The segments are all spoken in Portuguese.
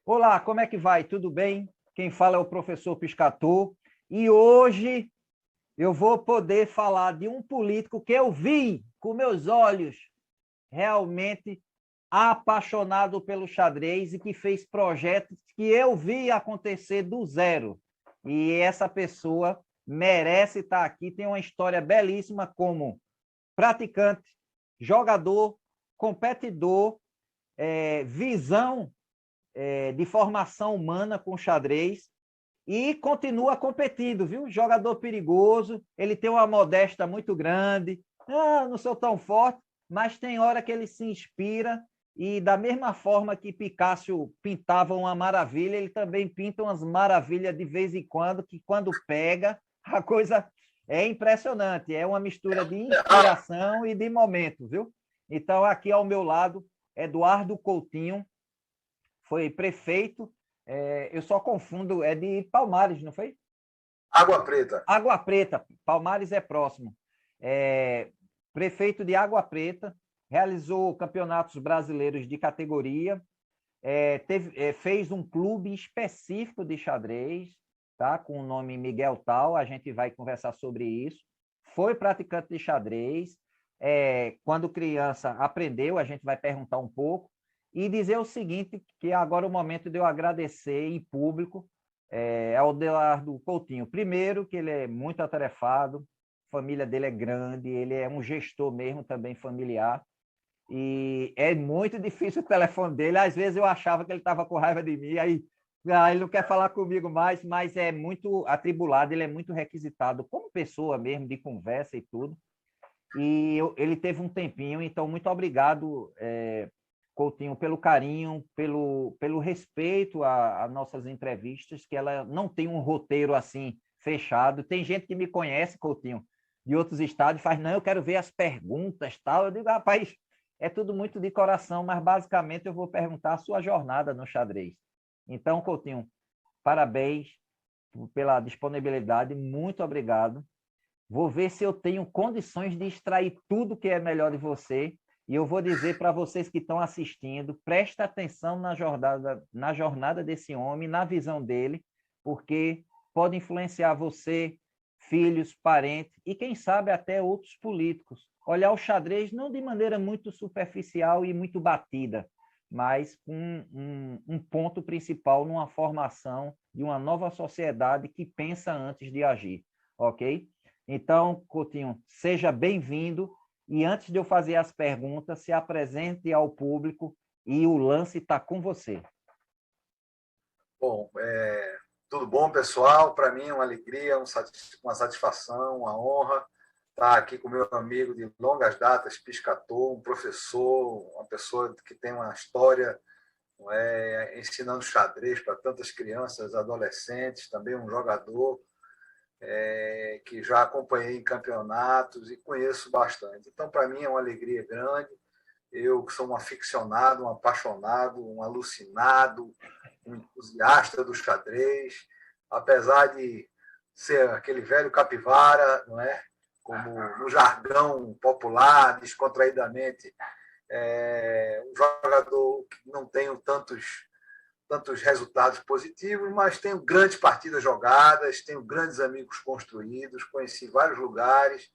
Olá, como é que vai? Tudo bem? Quem fala é o professor Piscator e hoje eu vou poder falar de um político que eu vi com meus olhos, realmente apaixonado pelo xadrez e que fez projetos que eu vi acontecer do zero. E essa pessoa merece estar aqui, tem uma história belíssima como praticante, jogador, competidor, visão de formação humana com xadrez e continua competindo, viu? Jogador perigoso, ele tem uma modéstia muito grande. Não sou tão forte, mas tem hora que ele se inspira e da mesma forma que Picasso pintava uma maravilha, ele também pinta umas maravilhas de vez em quando, que quando pega, a coisa é impressionante. É uma mistura de inspiração e de momento, viu? Então, aqui ao meu lado, Eduardo Coutinho, foi prefeito, eu só confundo, é de Palmares, não foi? Água Preta. Água Preta, Palmares é próximo. Prefeito de Água Preta, realizou campeonatos brasileiros de categoria, fez um clube específico de xadrez, tá? Com o nome Miguel Tal, a gente vai conversar sobre isso. Foi praticante de xadrez, quando criança aprendeu, a gente vai perguntar um pouco, e dizer o seguinte, que agora é o momento de eu agradecer em público ao Eduardo Coutinho. Primeiro, que ele é muito atarefado, a família dele é grande, ele é um gestor mesmo também familiar, e é muito difícil o telefone dele. Às vezes eu achava que ele estava com raiva de mim, aí ele não quer falar comigo mais, mas é muito atribulado, ele é muito requisitado como pessoa mesmo, de conversa e tudo. E ele teve um tempinho, então muito obrigado, Coutinho, pelo carinho, pelo respeito a nossas entrevistas, que ela não tem um roteiro assim fechado. Tem gente que me conhece, Coutinho, de outros estados, e faz, não, eu quero ver as perguntas, tal. Eu digo, rapaz, é tudo muito de coração, mas basicamente eu vou perguntar a sua jornada no xadrez. Então, Coutinho, parabéns pela disponibilidade, muito obrigado. Vou ver se eu tenho condições de extrair tudo que é melhor de você. E eu vou dizer para vocês que estão assistindo, presta atenção na jornada desse homem, na visão dele, porque pode influenciar você, filhos, parentes e, quem sabe, até outros políticos. Olhar o xadrez não de maneira muito superficial e muito batida, mas com um ponto principal numa formação de uma nova sociedade que pensa antes de agir, ok? Então, Coutinho, seja bem-vindo. E antes de eu fazer as perguntas, se apresente ao público e o lance está com você. Bom, tudo bom, pessoal? Para mim é uma alegria, uma satisfação, uma honra estar aqui com meu amigo de longas datas, Piscator, um professor, uma pessoa que tem uma história ensinando xadrez para tantas crianças, adolescentes, também um jogador que já acompanhei em campeonatos e conheço bastante. Então, para mim é uma alegria grande. Eu que sou um aficionado, um apaixonado, um alucinado, um entusiasta do xadrez, apesar de ser aquele velho capivara, não é? Como no jargão popular, descontraidamente, um jogador que não tenho tantos resultados positivos, mas tenho grandes partidas jogadas, tenho grandes amigos construídos, conheci vários lugares.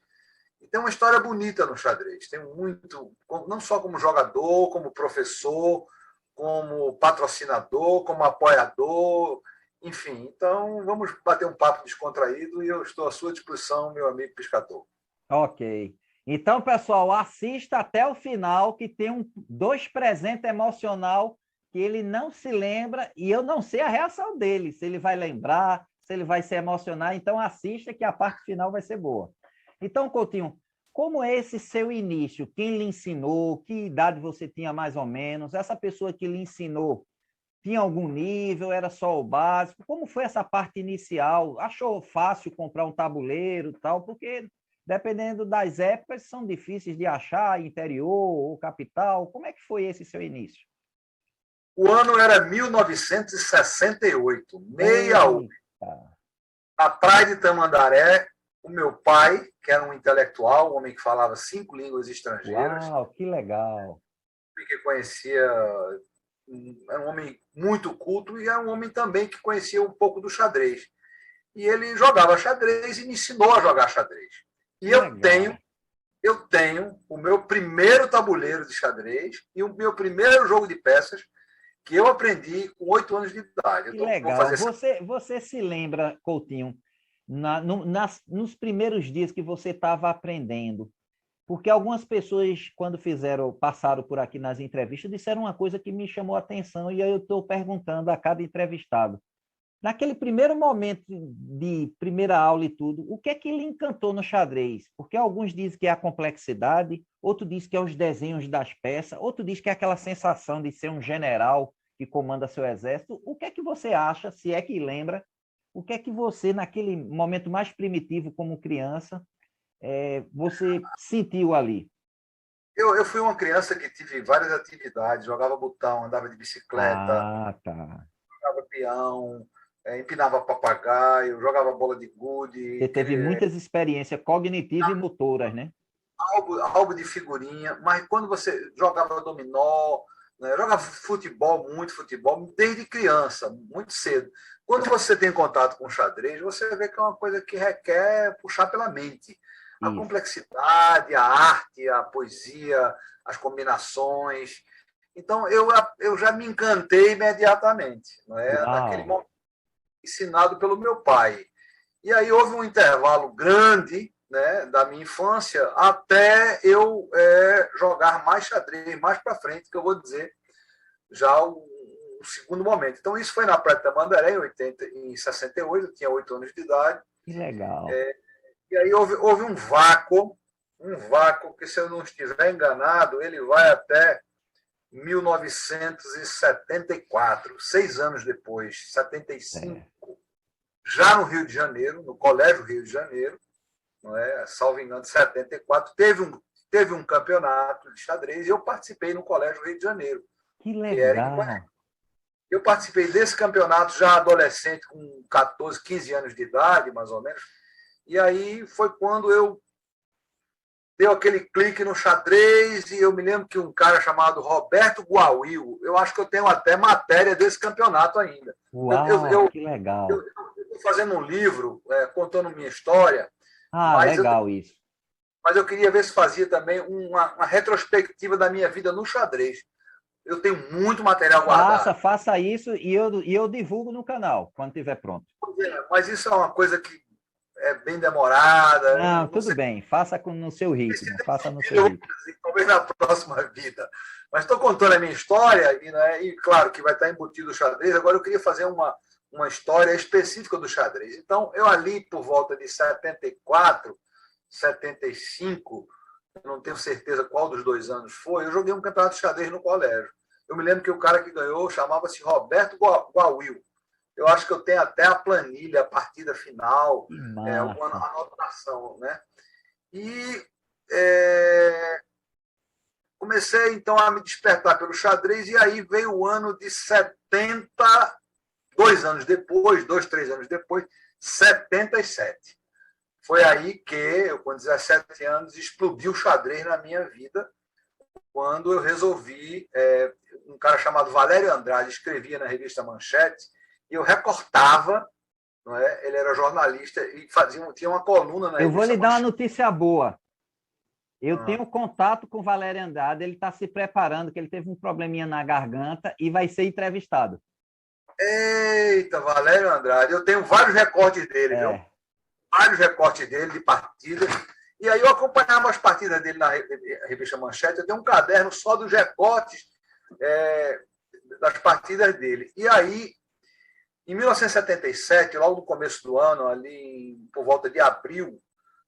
E tem uma história bonita no xadrez. Tem muito, não só como jogador, como professor, como patrocinador, como apoiador, enfim. Então, vamos bater um papo descontraído e eu estou à sua disposição, meu amigo Piscator. Ok. Então, pessoal, assista até o final, que tem dois presentes emocional que ele não se lembra e eu não sei a reação dele, se ele vai lembrar, se ele vai se emocionar. Então, assista que a parte final vai ser boa. Então, Coutinho, como é esse seu início? Quem lhe ensinou? Que idade você tinha mais ou menos? Essa pessoa que lhe ensinou tinha algum nível? Era só o básico? Como foi essa parte inicial? Achou fácil comprar um tabuleiro e tal? Porque dependendo das épocas, são difíceis de achar, interior ou capital. Como é que foi esse seu início? O ano era 1968, 68. Eita. Na praia de Tamandaré, o meu pai, que era um intelectual, um homem que falava 5 línguas estrangeiras, Uau, que legal. que conhecia era um homem muito culto e era um homem também que conhecia um pouco do xadrez. E ele jogava xadrez e me ensinou a jogar xadrez. E eu tenho o meu primeiro tabuleiro de xadrez e o meu primeiro jogo de peças que eu aprendi com 8 anos de idade. Que legal. Você se lembra, Coutinho, nos primeiros dias que você estava aprendendo? Porque algumas pessoas, quando passaram por aqui nas entrevistas, disseram uma coisa que me chamou a atenção e aí eu estou perguntando a cada entrevistado. Naquele primeiro momento de primeira aula e tudo, o que é que lhe encantou no xadrez? Porque alguns dizem que é a complexidade, outro diz que é os desenhos das peças, outro diz que é aquela sensação de ser um general que comanda seu exército. O que é que você acha, se é que lembra, o que é que você, naquele momento mais primitivo como criança, você sentiu ali? Eu fui uma criança que tive várias atividades, jogava botão, andava de bicicleta, Tá. jogava peão, empinava papagaio, jogava bola de gude. Você teve muitas experiências cognitivas e motoras, né? Algo de figurinha, mas quando você jogava dominó, né, jogava futebol, muito futebol, desde criança, muito cedo. Quando você tem contato com xadrez, você vê que é uma coisa que requer puxar pela mente. A complexidade, a arte, a poesia, as combinações. Então, eu já me encantei imediatamente, não é? Naquele momento, ensinado pelo meu pai. E aí houve um intervalo grande, né, da minha infância até eu jogar mais xadrez, mais para frente, que eu vou dizer já o segundo momento. Então, isso foi na Praia de Tamandaré, em 68, eu tinha 8 anos de idade. Que legal. E aí houve um vácuo, que, se eu não estiver enganado, ele vai até 1974, 6 anos depois, 75, já no Rio de Janeiro, no Colégio Rio de Janeiro, não é? Salvo engano, 74, teve um campeonato de xadrez e eu participei no Colégio Rio de Janeiro. Que legal. Eu participei desse campeonato já adolescente, com 14, 15 anos de idade, mais ou menos. E aí foi quando eu deu aquele clique no xadrez e eu me lembro que um cara chamado Roberto Guauil, eu acho que eu tenho até matéria desse campeonato ainda. Uau, que legal. Eu estou fazendo um livro contando minha história. Legal isso. Mas eu queria ver se fazia também uma retrospectiva da minha vida no xadrez. Eu tenho muito material guardado. Faça isso e eu divulgo no canal, quando estiver pronto. Mas isso é uma coisa que é bem demorada. Não, tudo bem. Faça no seu ritmo. Faça no seu ritmo. Talvez na próxima vida. Mas estou contando a minha história e claro que vai estar embutido o xadrez. Agora eu queria fazer uma história específica do xadrez. Então, eu ali por volta de 74, 75, eu não tenho certeza qual dos 2 anos foi, eu joguei um campeonato de xadrez no colégio. Eu me lembro que o cara que ganhou chamava-se Roberto Guauil. Eu acho que eu tenho até a planilha, a partida final, uma anotação, né? E comecei, então, a me despertar pelo xadrez, e aí veio o ano de 70, 2 anos depois, 2, 3 anos depois, 77. Foi aí que eu, com 17 anos, explodiu o xadrez na minha vida, quando eu resolvi, um cara chamado Valério Andrade escrevia na revista Manchete, e eu recortava, não é? Ele era jornalista e tinha uma coluna na revista. Eu vou lhe dar uma notícia boa. Eu tenho contato com o Valério Andrade, ele está se preparando, que ele teve um probleminha na garganta e vai ser entrevistado. Eita, Valério Andrade, eu tenho vários recortes dele, viu? Vários recortes dele de partidas. E aí eu acompanhava as partidas dele na revista Manchete, eu tenho um caderno só dos recortes das partidas dele. E aí, em 1977, logo no começo do ano, ali por volta de abril,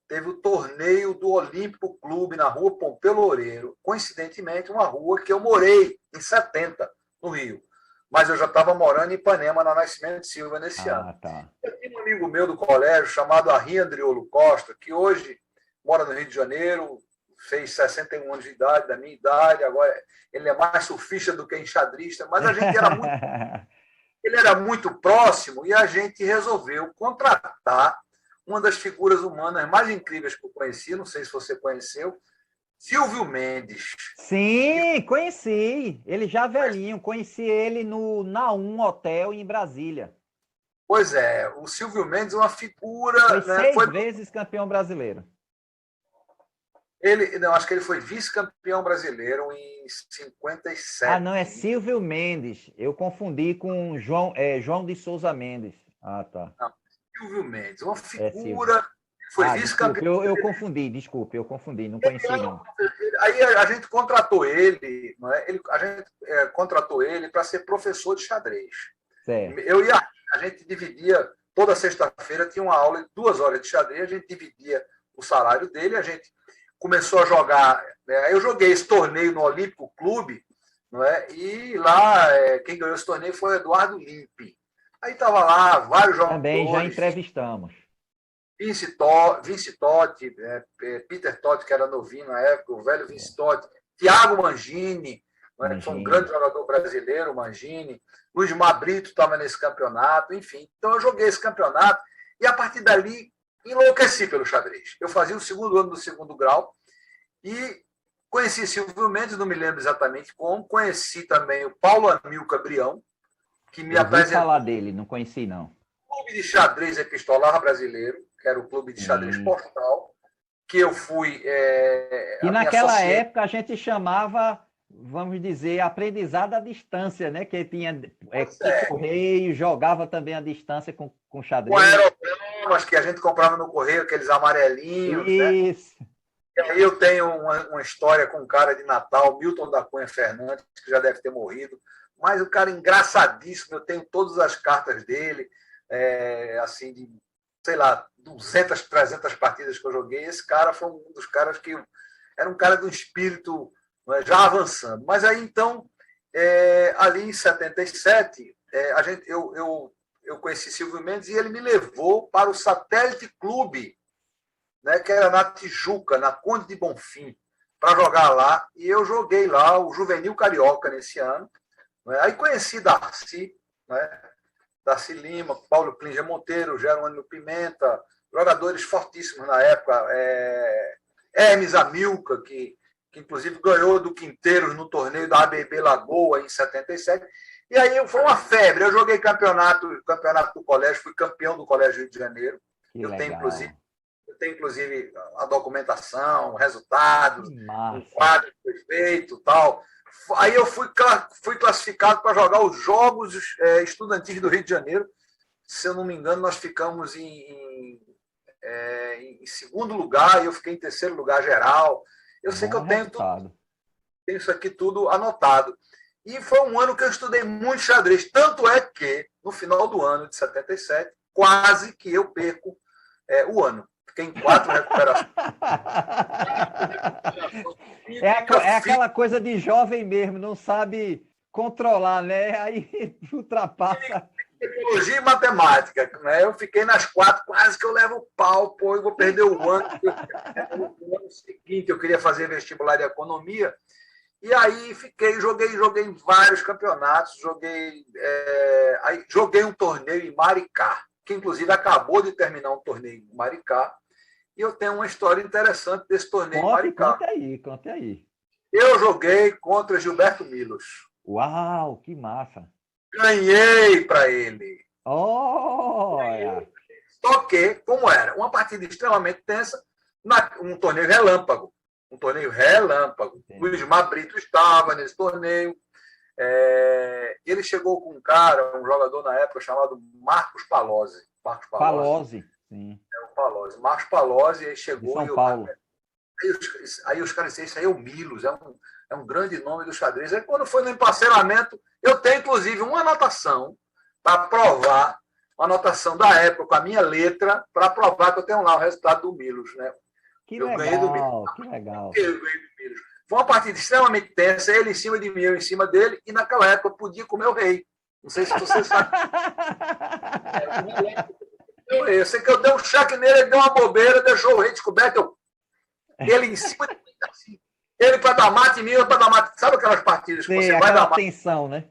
teve o torneio do Olímpico Clube na rua Pompeu Loureiro. Coincidentemente, uma rua que eu morei em 70, no Rio. Mas eu já estava morando em Ipanema, na Nascimento Silva, nesse ano. Tá. Eu tinha um amigo meu do colégio, chamado Arri Andriolo Costa, que hoje mora no Rio de Janeiro, fez 61 anos de idade, da minha idade, agora ele é mais surfista do que enxadrista, mas a gente era muito... ele era muito próximo e a gente resolveu contratar uma das figuras humanas mais incríveis que eu conheci, não sei se você conheceu, Silvio Mendes. Sim, conheci. Ele já velhinho. Conheci ele no Naum Hotel em Brasília. Pois é, o Silvio Mendes é uma figura... Foi né, 6 vezes campeão brasileiro. Não, acho que ele foi vice-campeão brasileiro em 57. Ah, não, é Silvio Mendes. Eu confundi com João de Souza Mendes. Ah, tá. Não, Silvio Mendes, uma É Silvio. figura... Foi Desculpe, vice-campeão. eu confundi, não conheci, não. Aí a gente contratou ele, não é? A gente contratou ele para ser professor de xadrez. Certo. A gente dividia, toda sexta-feira tinha uma aula de 2 horas de xadrez, a gente dividia o salário dele, a gente começou a jogar. Eu joguei esse torneio no Olímpico Clube, não é? E lá quem ganhou esse torneio foi o Eduardo Limpe. Aí estava lá vários jogadores. Também já entrevistamos. Vince Totti, Peter Totti, que era novinho na época, o velho Vince Totti, Thiago Mangini, que foi um grande jogador brasileiro, Mangini, Luiz Brito estava nesse campeonato, enfim. Então eu joguei esse campeonato e a partir dali enlouqueci pelo xadrez. Eu fazia o 2º ano do 2º grau e conheci Silvio Mendes, não me lembro exatamente como, conheci também o Paulo Amilcar Brião, que me apresentou. Eu ouvi falar dele, não conheci, não. Clube de Xadrez Epistolar Brasileiro, que era o Clube de Xadrez Postal, que eu fui... E naquela época a gente chamava, vamos dizer, aprendizado à distância, né? Que tinha correio, jogava também à distância com xadrez. Com aerogramas que a gente comprava no correio, aqueles amarelinhos. Isso. Né? E aí eu tenho uma história com um cara de Natal, Milton da Cunha Fernandes, que já deve ter morrido, mas o cara engraçadíssimo, eu tenho todas as cartas dele, assim, de, sei lá, 200, 300 partidas que eu joguei. Esse cara foi um dos caras que era um cara de um espírito já avançando. Mas aí, então, ali em 77, eu conheci Silvio Mendes e ele me levou para o Satélite Clube, né, que era na Tijuca, na Conde de Bonfim, para jogar lá. E eu joguei lá o Juvenil Carioca nesse ano. Né? Aí conheci Darcy, né? Darcy Lima, Paulo Klinger Monteiro, Jerônimo Pimenta, jogadores fortíssimos na época. Hermes Amilcar, que inclusive ganhou do Quinteiros no torneio da ABB Lagoa em 77. E aí foi uma febre. Eu joguei campeonato do colégio, fui campeão do Colégio Rio de Janeiro. Eu tenho, inclusive, a documentação, resultados, um quadro que foi feito, tal. Aí eu fui classificado para jogar os Jogos Estudantis do Rio de Janeiro. Se eu não me engano, nós ficamos em 2º lugar e eu fiquei em 3º lugar geral. Eu sei que eu tenho isso aqui tudo anotado. E foi um ano que eu estudei muito xadrez. Tanto é que, no final do ano de 77, quase que eu perco o ano. Fiquei em 4 recuperações. É aquela coisa de jovem mesmo, não sabe controlar, né? Aí ultrapassa. Tecnologia e matemática, né? Eu fiquei nas 4, quase que eu levo o pau, pô, eu vou perder o ano. No ano seguinte eu queria fazer vestibular de economia, e aí joguei em vários campeonatos, aí joguei um torneio em Maricá, que inclusive acabou de terminar um torneio em Maricá, e eu tenho uma história interessante desse torneio em Maricá. Conte aí. Eu joguei contra Gilberto Milos. Uau, que massa! Ganhei para ele. Olha! Só que, como era uma partida extremamente tensa, um torneio relâmpago. Luiz Brito estava nesse torneio. Ele chegou com um cara, um jogador na época chamado Marcos Palozzi. Palozzi, sim. O Palozzi. Marcos Palozzi, aí chegou. De São Paulo. Aí os caras disseram, isso aí é o Milos, é um grande nome do xadrez. Aí quando foi no emparcelamento, eu tenho inclusive uma anotação para provar, uma anotação da época com a minha letra, para provar que eu tenho lá o resultado do Milos. Né? Ganhei do Milos. Que legal. Eu ganhei do Milos. Foi uma partida extremamente tensa, ele em cima de mim, eu em cima dele, e naquela época eu podia comer o rei. Não sei se você sabe. Eu sei que eu dei um cheque nele, ele deu uma bobeira, deixou o rei descoberto, ele em cima de mim, assim. Ele para dar mate em mim, eu para dar mate. Sabe aquelas partidas que você vai dar mate? Tensão, né?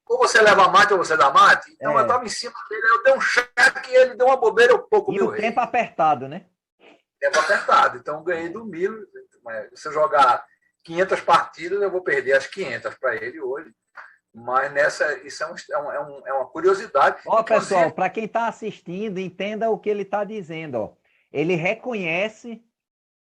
Ou você leva mate ou você dá mate. Então eu estava em cima dele, eu dei um cheque, ele deu uma bobeira, eu pouco meu rei. E o tempo apertado, né? Tempo apertado. Então eu ganhei do Milos. Se eu jogar 500 partidas, eu vou perder as 500 para ele hoje. Mas isso é uma curiosidade. Ó, pessoal, para quem está assistindo, entenda o que ele está dizendo. Ó. Ele reconhece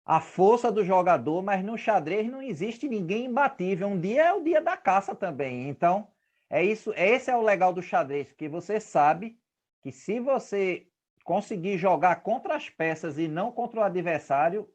a força do jogador, mas no xadrez não existe ninguém imbatível. Um dia é o dia da caça também. Então, é isso. Esse é o legal do xadrez, porque você sabe que se você conseguir jogar contra as peças e não contra o adversário,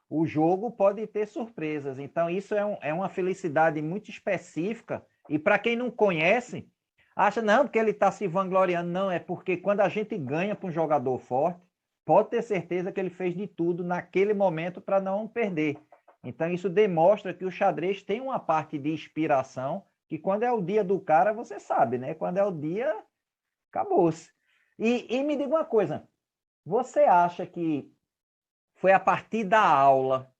o jogo pode ter surpresas. Então, isso é uma felicidade muito específica. E para quem não conhece, acha, não, porque ele está se vangloriando. Não, é porque quando a gente ganha para um jogador forte, pode ter certeza que ele fez de tudo naquele momento para não perder. Então, isso demonstra que o xadrez tem uma parte de inspiração, que quando é o dia do cara, você sabe, né? Quando é o dia, acabou-se. E me diga uma coisa, você acha que foi a partir da aula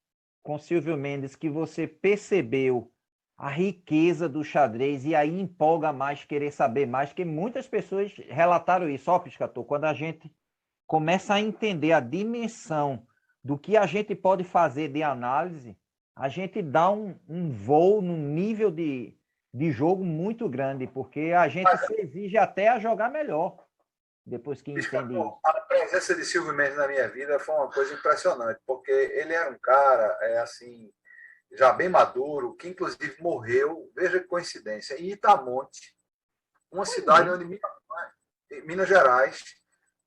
com Silvio Mendes que você percebeu a riqueza do xadrez e aí empolga mais, querer saber mais, porque muitas pessoas relataram isso. Ó, Piscator, quando a gente começa a entender a dimensão do que a gente pode fazer de análise, a gente dá um voo num nível de jogo muito grande, porque a gente se exige até a jogar melhor, depois que entende isso. A presença de Silvio Mendes na minha vida foi uma coisa impressionante, porque ele era um cara, assim, já bem maduro, que inclusive morreu, veja que coincidência, em Itamonte, uma cidade onde Minas Gerais,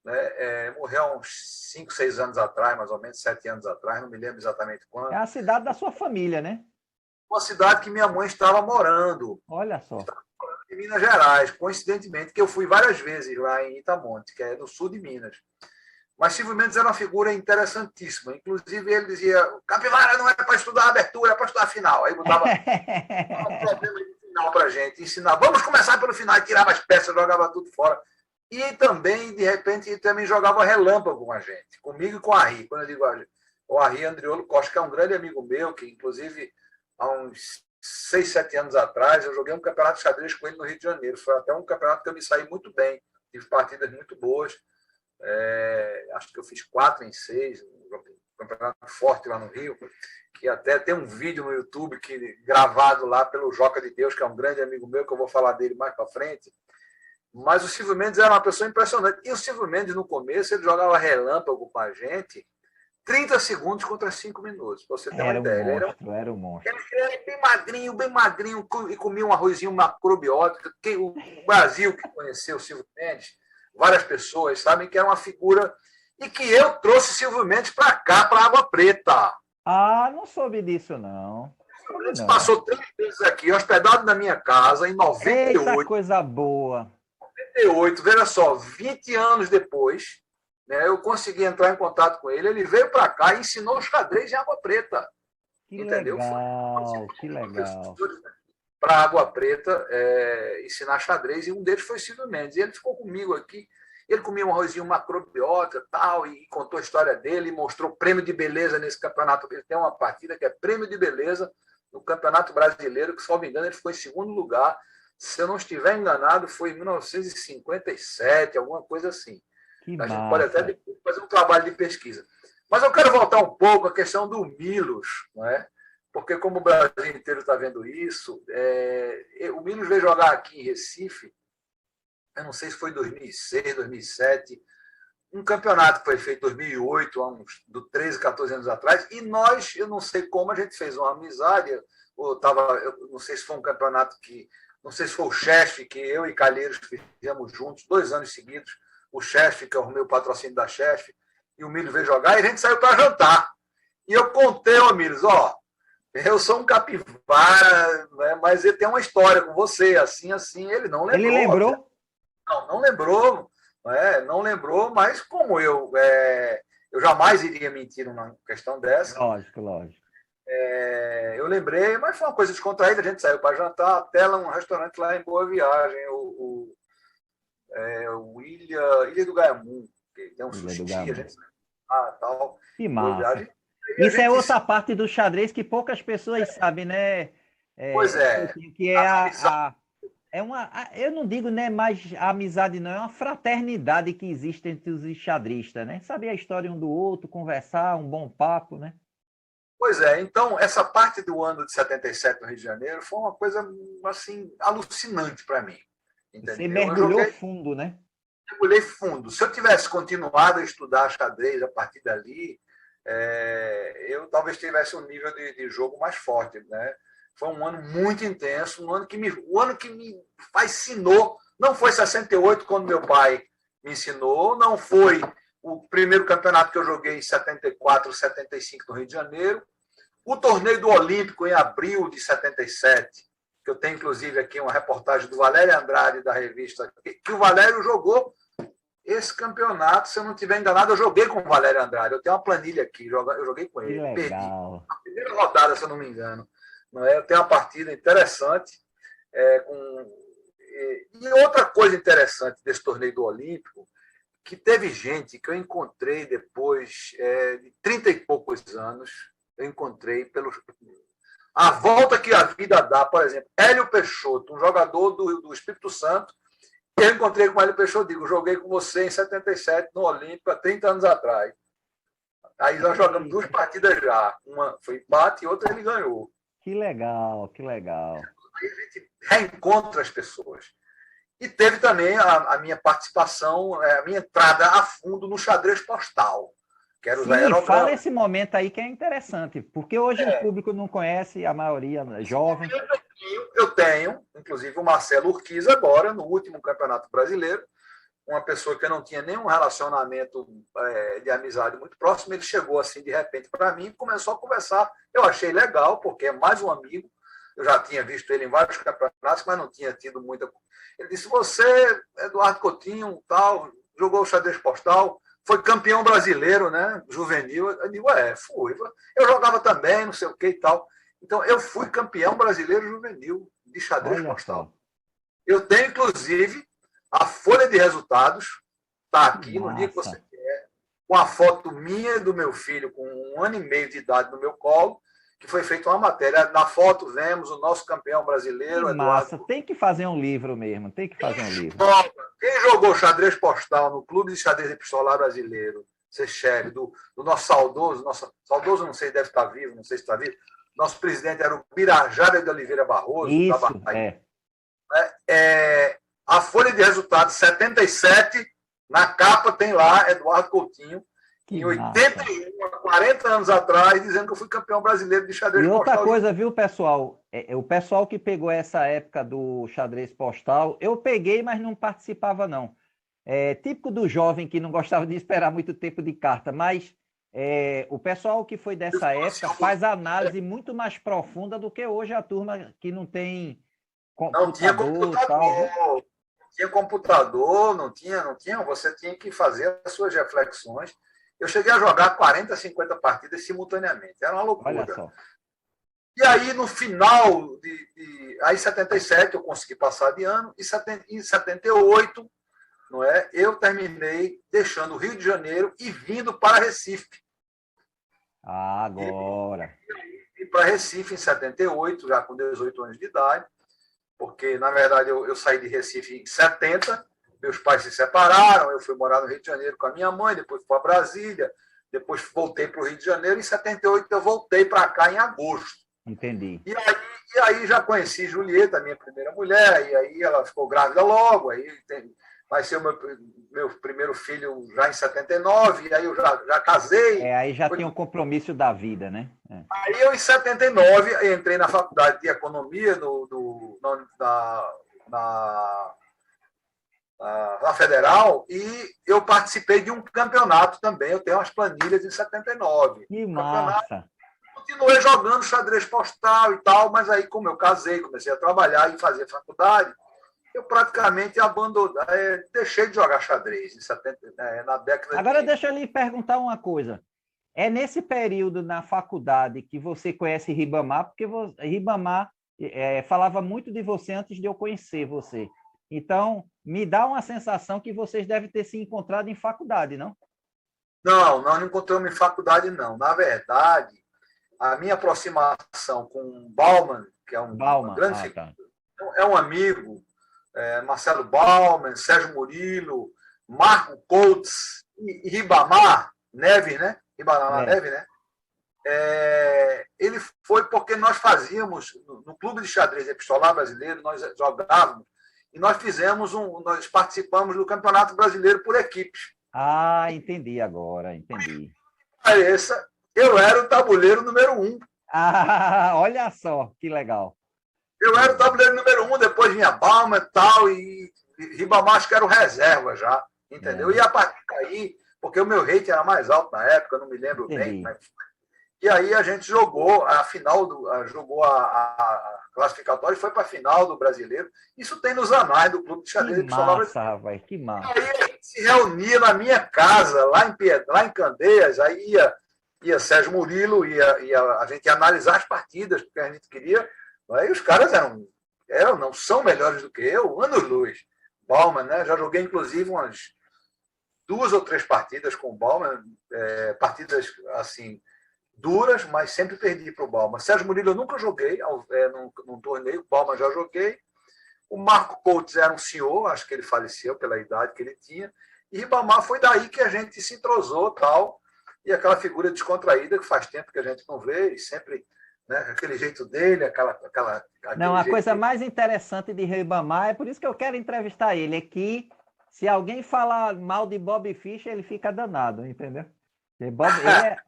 né, morreu há uns 5, 6 anos atrás, mais ou menos, 7 anos atrás, não me lembro exatamente quando. É a cidade da sua família, né? Uma cidade que minha mãe estava morando. Olha só. Em Minas Gerais, coincidentemente, que eu fui várias vezes lá em Itamonte, que é no sul de Minas. Mas Silvio Mendes era uma figura interessantíssima. Inclusive, ele dizia: Capivara não é para estudar a abertura, é para estudar a final. Aí botava um problema de final para a gente, ensinar. Vamos começar pelo final, e tirava as peças, jogava tudo fora. E também, de repente, ele também jogava relâmpago com a gente, comigo e com o Arri. Quando eu digo o Arri Andriolo Costa, que é um grande amigo meu, que inclusive há uns 6, 7 anos atrás, eu joguei um campeonato de xadrez com ele no Rio de Janeiro. Foi até um campeonato que eu me saí muito bem. Tive partidas muito boas. Acho que eu fiz 4 em 6, um campeonato forte lá no Rio, que até tem um vídeo no YouTube gravado lá pelo Joca de Deus, que é um grande amigo meu, que eu vou falar dele mais para frente. Mas o Silvio Mendes era uma pessoa impressionante. E o Silvio Mendes, no começo, ele jogava relâmpago com a gente, 30 segundos contra 5 minutos, para você ter uma ideia. Era um monstro. Ele era bem magrinho, e comia um arrozinho macrobiótico. O Brasil que conheceu o Silvio Mendes, várias pessoas sabem que era uma figura, e que eu trouxe Silvio Mendes para cá, para Água Preta. Ah, não soube disso, não. O Silvio Mendes passou 3 meses aqui, hospedado na minha casa, em 98. Eita, coisa boa. 98, veja só, 20 anos depois, né, eu consegui entrar em contato com ele, ele veio para cá e ensinou xadrez em Água Preta. Que entendeu? Legal, que legal. Para Água Preta ensinar xadrez, e um deles foi Silvio Mendes. E ele ficou comigo aqui, ele comia um arrozinho macrobiota tal, e contou a história dele, e mostrou prêmio de beleza nesse campeonato. Ele tem uma partida que é prêmio de beleza no Campeonato Brasileiro, que, se não me engano, ele ficou em segundo lugar. Se eu não estiver enganado, foi em 1957, alguma coisa assim. A gente pode até depois fazer um trabalho de pesquisa. Mas eu quero voltar um pouco à questão do Milos, não é? Porque, como o Brasil inteiro está vendo isso, o Milos veio jogar aqui em Recife, eu não sei se foi em 2006, 2007, um campeonato que foi feito em 2008, há uns 13, 14 anos atrás, e nós, eu não sei como, a gente fez uma amizade, eu não sei se foi um campeonato que, não sei se foi o Chef, que eu e Calheiros fizemos juntos, 2 anos seguidos, o Chef, que é o meu patrocínio da Chef, e o Milos veio jogar, e a gente saiu para jantar. E eu contei ao Milos, eu sou um capivara, né, mas ele tem uma história com você, assim, assim. Ele não lembrou. Ele lembrou? Não lembrou. Não lembrou, mas como eu jamais iria mentir numa questão dessa. Lógico. Eu lembrei, mas foi uma coisa descontraída. A gente saiu para jantar até um restaurante lá em Boa Viagem, o Ilha do Gaiamu, que tem um sushi, a gente tal. Que massa. Isso é outra parte do xadrez que poucas pessoas sabem, né? Pois é. Que eu não digo, né, mais a amizade, não, é uma fraternidade que existe entre os xadristas, né? Saber a história um do outro, conversar, um bom papo, né? Pois é, então essa parte do ano de 77 no Rio de Janeiro foi uma coisa assim alucinante para mim, Você entendeu? Eu mergulhou joguei, fundo, né? mergulhei fundo. Se eu tivesse continuado a estudar xadrez a partir dali, eu talvez tivesse um nível de jogo mais forte, né? Foi um ano muito intenso, o ano que me fascinou. Não foi 68, quando meu pai me ensinou, não foi o primeiro campeonato que eu joguei em 74, 75 no Rio de Janeiro, o torneio do Olímpico em abril de 77, que eu tenho inclusive aqui uma reportagem do Valério Andrade da revista, que o Valério jogou esse campeonato, se eu não estiver enganado, eu joguei com o Valério Andrade. Eu tenho uma planilha aqui, eu joguei com Que ele, perdi. legal. A primeira rodada, se eu não me engano. Não é? Eu tenho uma partida interessante. E outra coisa interessante desse torneio do Olímpico, que teve gente que eu encontrei depois de 30 e poucos anos, eu encontrei a volta que a vida dá. Por exemplo, Hélio Peixoto, um jogador do Espírito Santo. Eu encontrei com o Hélio Peixoto, digo, joguei com você em 77 no Olímpico, há 30 anos atrás. Aí nós jogamos 2 partidas já. Uma foi empate e outra ele ganhou. Que legal, que legal. Aí a gente reencontra as pessoas. E teve também a minha participação, a minha entrada a fundo no xadrez postal, que era os Sim, aerogramas. fala esse momento aí que é interessante, porque hoje o público não conhece, a maioria é jovem. Eu tenho, inclusive, o Marcelo Urquiza agora, no último Campeonato Brasileiro, uma pessoa que eu não tinha nenhum relacionamento de amizade muito próximo, ele chegou assim de repente para mim e começou a conversar. Eu achei legal, porque é mais um amigo. Eu já tinha visto ele em vários campeonatos, mas não tinha tido muita. Ele disse: Você, Eduardo Coutinho, tal, jogou o xadrez postal, foi campeão brasileiro, né? Juvenil. Eu digo: fui. Eu jogava também, não sei o que e tal. Então, eu fui campeão brasileiro juvenil de xadrez Olha postal. só. Eu tenho, inclusive, a folha de resultados, está aqui no dia que Massa. você quer, com a foto minha e do meu filho, com 1 ano e meio de idade no meu colo, que foi feita uma matéria. Na foto vemos o nosso campeão Que brasileiro, massa. Eduardo. Tem que fazer um livro mesmo, tem que fazer um livro. Quem jogou xadrez postal no Clube de Xadrez Epistolar Brasileiro, Seychelles, do nosso saudoso, não sei se deve estar vivo, não sei se está vivo, nosso presidente era o Birajara de Oliveira Barroso, da Isso, Bahia. A folha de resultados 77, na capa tem lá Eduardo Coutinho, que em massa. 81, 40 anos atrás, dizendo que eu fui campeão brasileiro de xadrez E outra postal. coisa, viu, pessoal? O pessoal que pegou essa época do xadrez postal, eu peguei, mas não participava, não. É típico do jovem que não gostava de esperar muito tempo de carta, mas o pessoal que foi dessa época faz análise muito mais profunda do que hoje a turma que não tem Não tinha computador, computador, tal, viu? não tinha computador, não tinha, você tinha que fazer as suas reflexões. Eu cheguei a jogar 40, 50 partidas simultaneamente, era uma Olha loucura. só. E aí, no final aí, 77, eu consegui passar de ano, e em 78, não é, eu terminei deixando o Rio de Janeiro e vindo para Recife. Agora. E para Recife em 78, já com 18 anos de idade, porque, na verdade, eu saí de Recife em 70, meus pais se separaram, eu fui morar no Rio de Janeiro com a minha mãe, depois fui para Brasília, depois voltei para o Rio de Janeiro, em 78 eu voltei para cá em agosto. Entendi. E aí já conheci Julieta, minha primeira mulher, e aí ela ficou grávida logo, aí nasceu meu primeiro filho já em 79, e aí eu já casei. Aí já tem um compromisso da vida, né? Aí eu, em 79, entrei na faculdade de economia na Federal, e eu participei de um campeonato também. Eu tenho umas planilhas de 79. Que massa! Continuei jogando xadrez postal e tal, mas aí, como eu casei, comecei a trabalhar e fazer faculdade, eu praticamente deixei de jogar xadrez na década Agora deixa eu lhe perguntar uma coisa. É nesse período na faculdade que você conhece Ribamar, porque Ribamar falava muito de você antes de eu conhecer você. Então, me dá uma sensação que vocês devem ter se encontrado em faculdade, não? Não, nós não encontramos em faculdade, não. Na verdade, a minha aproximação com Bauman, que é uma grande figura, é um amigo, Marcelo Bauman, Sérgio Murilo, Marco Coates e Ribamar Neves, né? Ribamar Neves, né? ele foi porque nós fazíamos, no Clube de Xadrez Epistolar Brasileiro, nós jogávamos, e nós participamos do Campeonato Brasileiro por equipes. Ah, entendi agora, entendi. Eu era o tabuleiro número 1. Ah, olha só, que legal. Eu era o tabuleiro número 1, depois vinha Balma e tal, e Ribamar acho que era o reserva já, entendeu? E a partir daí, porque o meu rating era mais alto na época, eu não me lembro bem como é que foi. E aí a gente jogou a final, jogou a classificatória e foi para a final do Brasileiro. Isso tem nos anais do Clube de Xadrez Epistolar Brasileiro. Rapaz, que massa. E aí a gente se reunia na minha casa, lá em Candeias, aí ia Sérgio Murilo, a gente ia analisar as partidas, porque a gente queria. Aí os caras não são melhores do que eu, anos-luz. Bauman, né? Já joguei, inclusive, umas 2 ou 3 partidas com o Bauman, partidas assim duras, mas sempre perdi para o Bauman. Sérgio Murilo eu nunca joguei num torneio, o Bauman já joguei. O Marco Coates era um senhor, acho que ele faleceu pela idade que ele tinha, e Ribamar foi daí que a gente se entrosou, tal, e aquela figura descontraída que faz tempo que a gente não vê, e sempre, né, aquele jeito dele, não, a coisa mais interessante de Ribamar, é por isso que eu quero entrevistar ele, é que se alguém falar mal de Bob Fischer, ele fica danado, entendeu? Ele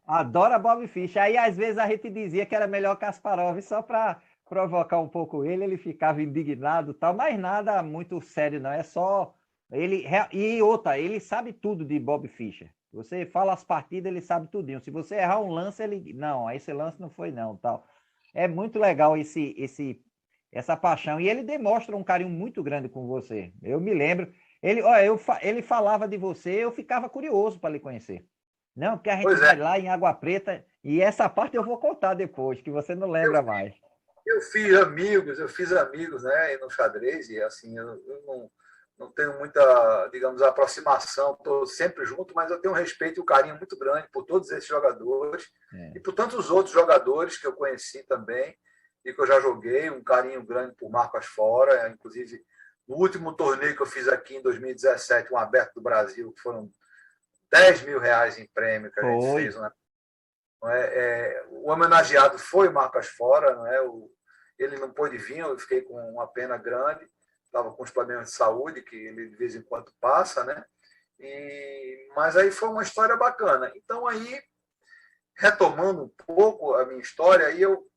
adora Bob Fischer. Aí, às vezes, a gente dizia que era melhor Kasparov, só para provocar um pouco ele ficava indignado, tal, mas nada muito sério, não. É só ele. E outra, ele sabe tudo de Bob Fischer. Você fala as partidas, ele sabe tudinho. Se você errar um lance, ele. Não, esse lance não foi, não, tal. É muito legal essa paixão. E ele demonstra um carinho muito grande com você. Eu me lembro. Ele falava de você, eu ficava curioso para lhe conhecer. Não, porque a gente vai lá em Água Preta, e essa parte eu vou contar depois, que você não lembra mais. Eu fiz amigos, né, no xadrez, e assim, eu não tenho muita, digamos, aproximação, estou sempre junto, mas eu tenho um respeito e um carinho muito grande por todos esses jogadores, e por tantos outros jogadores que eu conheci também, e que eu já joguei, um carinho grande por Marcos Fora, inclusive no último torneio que eu fiz aqui em 2017, um aberto do Brasil, que foram 10 mil reais em prêmio que a gente fez. Né? O homenageado foi o Marcos Fora, não é? Ele não pôde vir, eu fiquei com uma pena grande, estava com os problemas de saúde, que ele de vez em quando passa, né? Mas aí foi uma história bacana. Então, aí, retomando um pouco a minha história, aí eu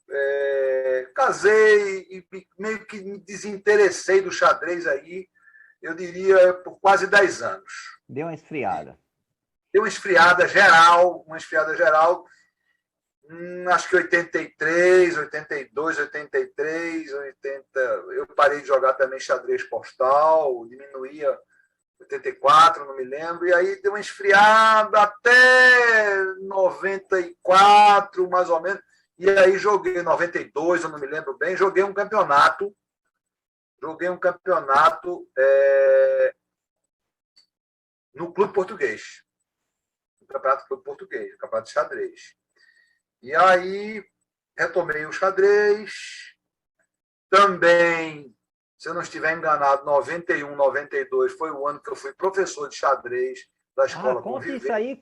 casei e meio que me desinteressei do xadrez aí, eu diria, por quase 10 anos. Deu uma esfriada. Deu uma esfriada geral, acho que 83, 82, 83, 80. Eu parei de jogar também xadrez postal, diminuía 84, não me lembro, e aí deu uma esfriada até 94, mais ou menos, e aí joguei 92, eu não me lembro bem, joguei um campeonato no Clube Português. No Campeonato Clube Português, no Campeonato de Xadrez. E aí retomei o xadrez. Também, se eu não estiver enganado, 91, 92 foi o ano que eu fui professor de xadrez da escola Conta isso aí,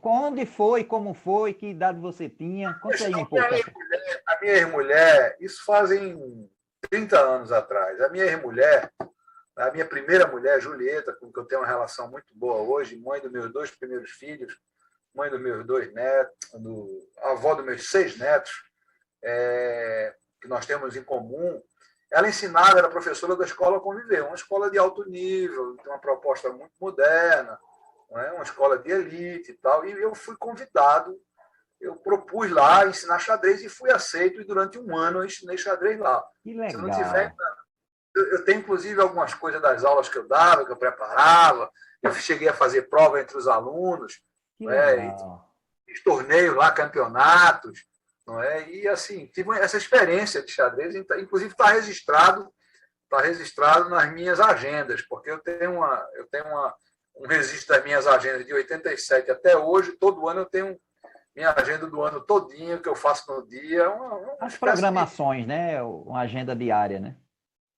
onde foi, como foi, que idade você tinha? Conta aí um pouco. A minha ex-mulher, isso fazem 30 anos atrás, a minha primeira mulher, Julieta, com quem eu tenho uma relação muito boa hoje, mãe dos meus 2 primeiros filhos, mãe dos meus 2 netos, avó dos meus 6 netos, que nós temos em comum, ela ensinava, era professora da Escola Conviver, uma escola de alto nível, uma proposta muito moderna, não é? Uma escola de elite e tal, e eu fui convidado, eu propus lá ensinar xadrez e fui aceito, e durante um ano eu ensinei xadrez lá. Que legal. Se não tiver, eu tenho, inclusive, algumas coisas das aulas que eu dava, que eu preparava. Eu cheguei a fazer prova entre os alunos. Que legal. Fiz torneios lá, campeonatos. Não é? E, assim, tive essa experiência de xadrez. Inclusive, está registrado nas minhas agendas, porque eu tenho um registro das minhas agendas de 87 até hoje. Todo ano eu tenho minha agenda do ano todinho, que eu faço no dia. As programações, né? Uma agenda diária, né?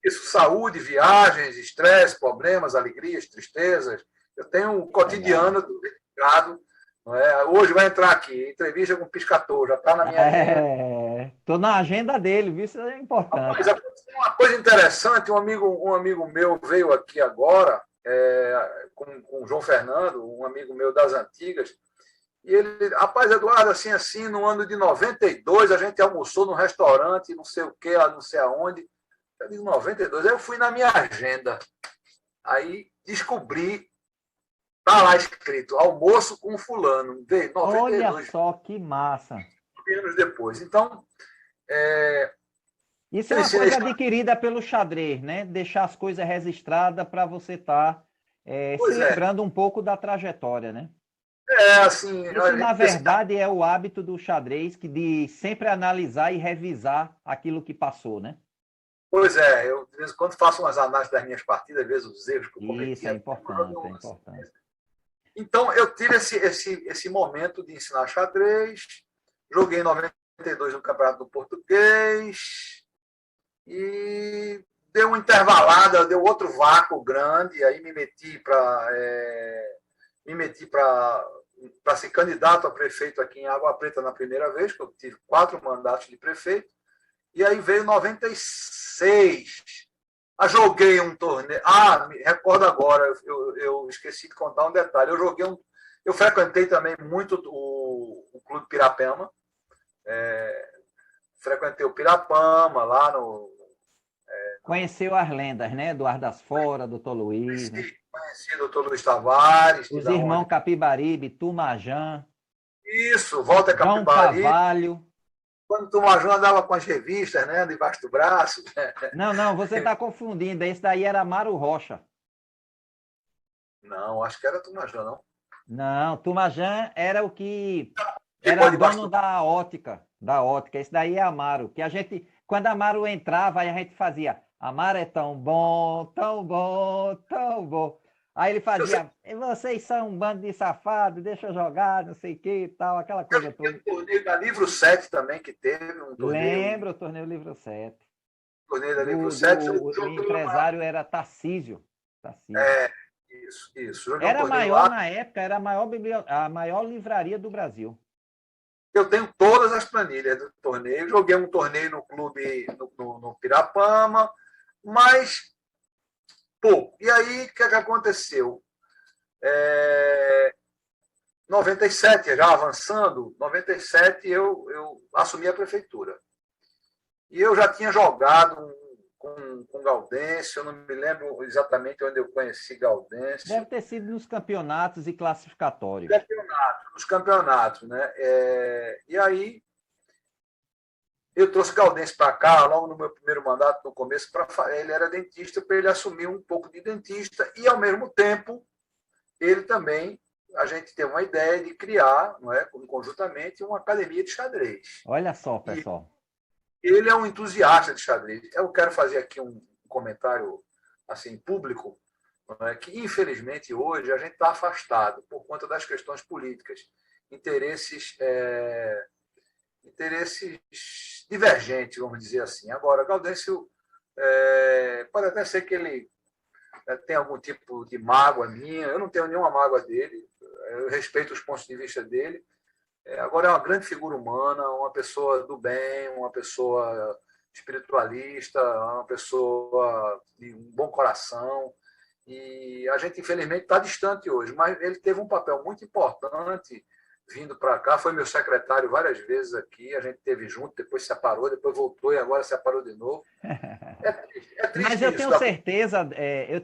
Isso, saúde, viagens, estresse, problemas, alegrias, tristezas. Eu tenho um cotidiano dedicado Não é? Hoje vai entrar aqui, entrevista com o Piscator, já está na minha agenda. Estou na agenda dele, viu? Isso é importante. Mas uma coisa interessante, um amigo meu veio aqui agora, com o João Fernando, um amigo meu das antigas, e ele, rapaz, Eduardo, assim, no ano de 92, a gente almoçou num restaurante, não sei o que, não sei aonde. Eu digo 92, aí eu fui na minha agenda. Aí descobri, tá lá escrito, almoço com fulano. Veio 92. Olha só que massa. Anos depois. Então, isso é uma coisa adquirida pelo xadrez, né? Deixar as coisas registradas para você estar se lembrando um pouco da trajetória, né? Assim... Isso, na verdade, é o hábito do xadrez, de sempre analisar e revisar aquilo que passou, né? Pois é, eu de vez em quando faço umas análises das minhas partidas, vejo os erros que eu cometi. Isso é importante, é importante. Então, eu tive esse momento de ensinar xadrez, joguei em 92 no Campeonato do Português e deu uma intervalada, deu outro vácuo grande, aí me meti para ser candidato a prefeito aqui em Água Preta na primeira vez, que eu tive 4 mandatos de prefeito, e aí veio 96. Joguei um torneio. Me recordo agora, eu esqueci de contar um detalhe. Eu frequentei também muito o Clube Pirapama. Frequentei o Pirapama lá no. Conheceu as lendas, né? Eduardo Asfora, doutor Luiz. Conheci o doutor Luiz Tavares. Os irmãos Capibaribe, Tumajã. Isso, Walter João Capibaribe. Carvalho. Quando o Tumajã andava com as revistas, né? Debaixo do braço. Não, você está confundindo. Esse daí era Amaro Rocha. Não, acho que era Tumajã, não. Não, Tumajã era o que era dono da ótica. Esse daí é Amaro. Que a gente, quando Amaro entrava, aí a gente fazia: Amaro é tão bom, tão bom, tão bom. Aí ele fazia: vocês são um bando de safado, deixa eu jogar, não sei o que e tal, aquela coisa toda. O torneio da Livro 7 também, que teve um torneio. Lembro o torneio Livro 7. Torneio da Livro 7. O empresário era Tarcísio. Isso. Era maior na época, era a maior livraria do Brasil. Eu tenho todas as planilhas do torneio. Joguei um torneio no clube, no Pirapama, mas pouco. E aí, o que aconteceu? 97, já avançando, 97 eu assumi a prefeitura. E eu já tinha jogado com Gaudêncio, eu não me lembro exatamente onde eu conheci Gaudêncio. Deve ter sido nos campeonatos e classificatórios. Nos campeonatos, né? E aí, eu trouxe Gaudêncio para cá, logo no meu primeiro mandato, no começo, ele era dentista, para ele assumir um pouco de dentista, e, ao mesmo tempo, ele também, a gente teve uma ideia de criar, não é, conjuntamente, uma academia de xadrez. Olha só, pessoal. Ele é um entusiasta de xadrez. Eu quero fazer aqui um comentário assim, público, que, infelizmente, hoje a gente está afastado por conta das questões políticas, interesses divergentes, vamos dizer assim. Agora, Gaudêncio, pode até ser que ele tenha algum tipo de mágoa minha, eu não tenho nenhuma mágoa dele, eu respeito os pontos de vista dele. Agora é uma grande figura humana, uma pessoa do bem, uma pessoa espiritualista, uma pessoa de um bom coração. E a gente, infelizmente, está distante hoje, mas ele teve um papel muito importante vindo para cá, foi meu secretário várias vezes aqui, a gente esteve junto, depois separou, depois voltou e agora separou de novo. É triste. Mas eu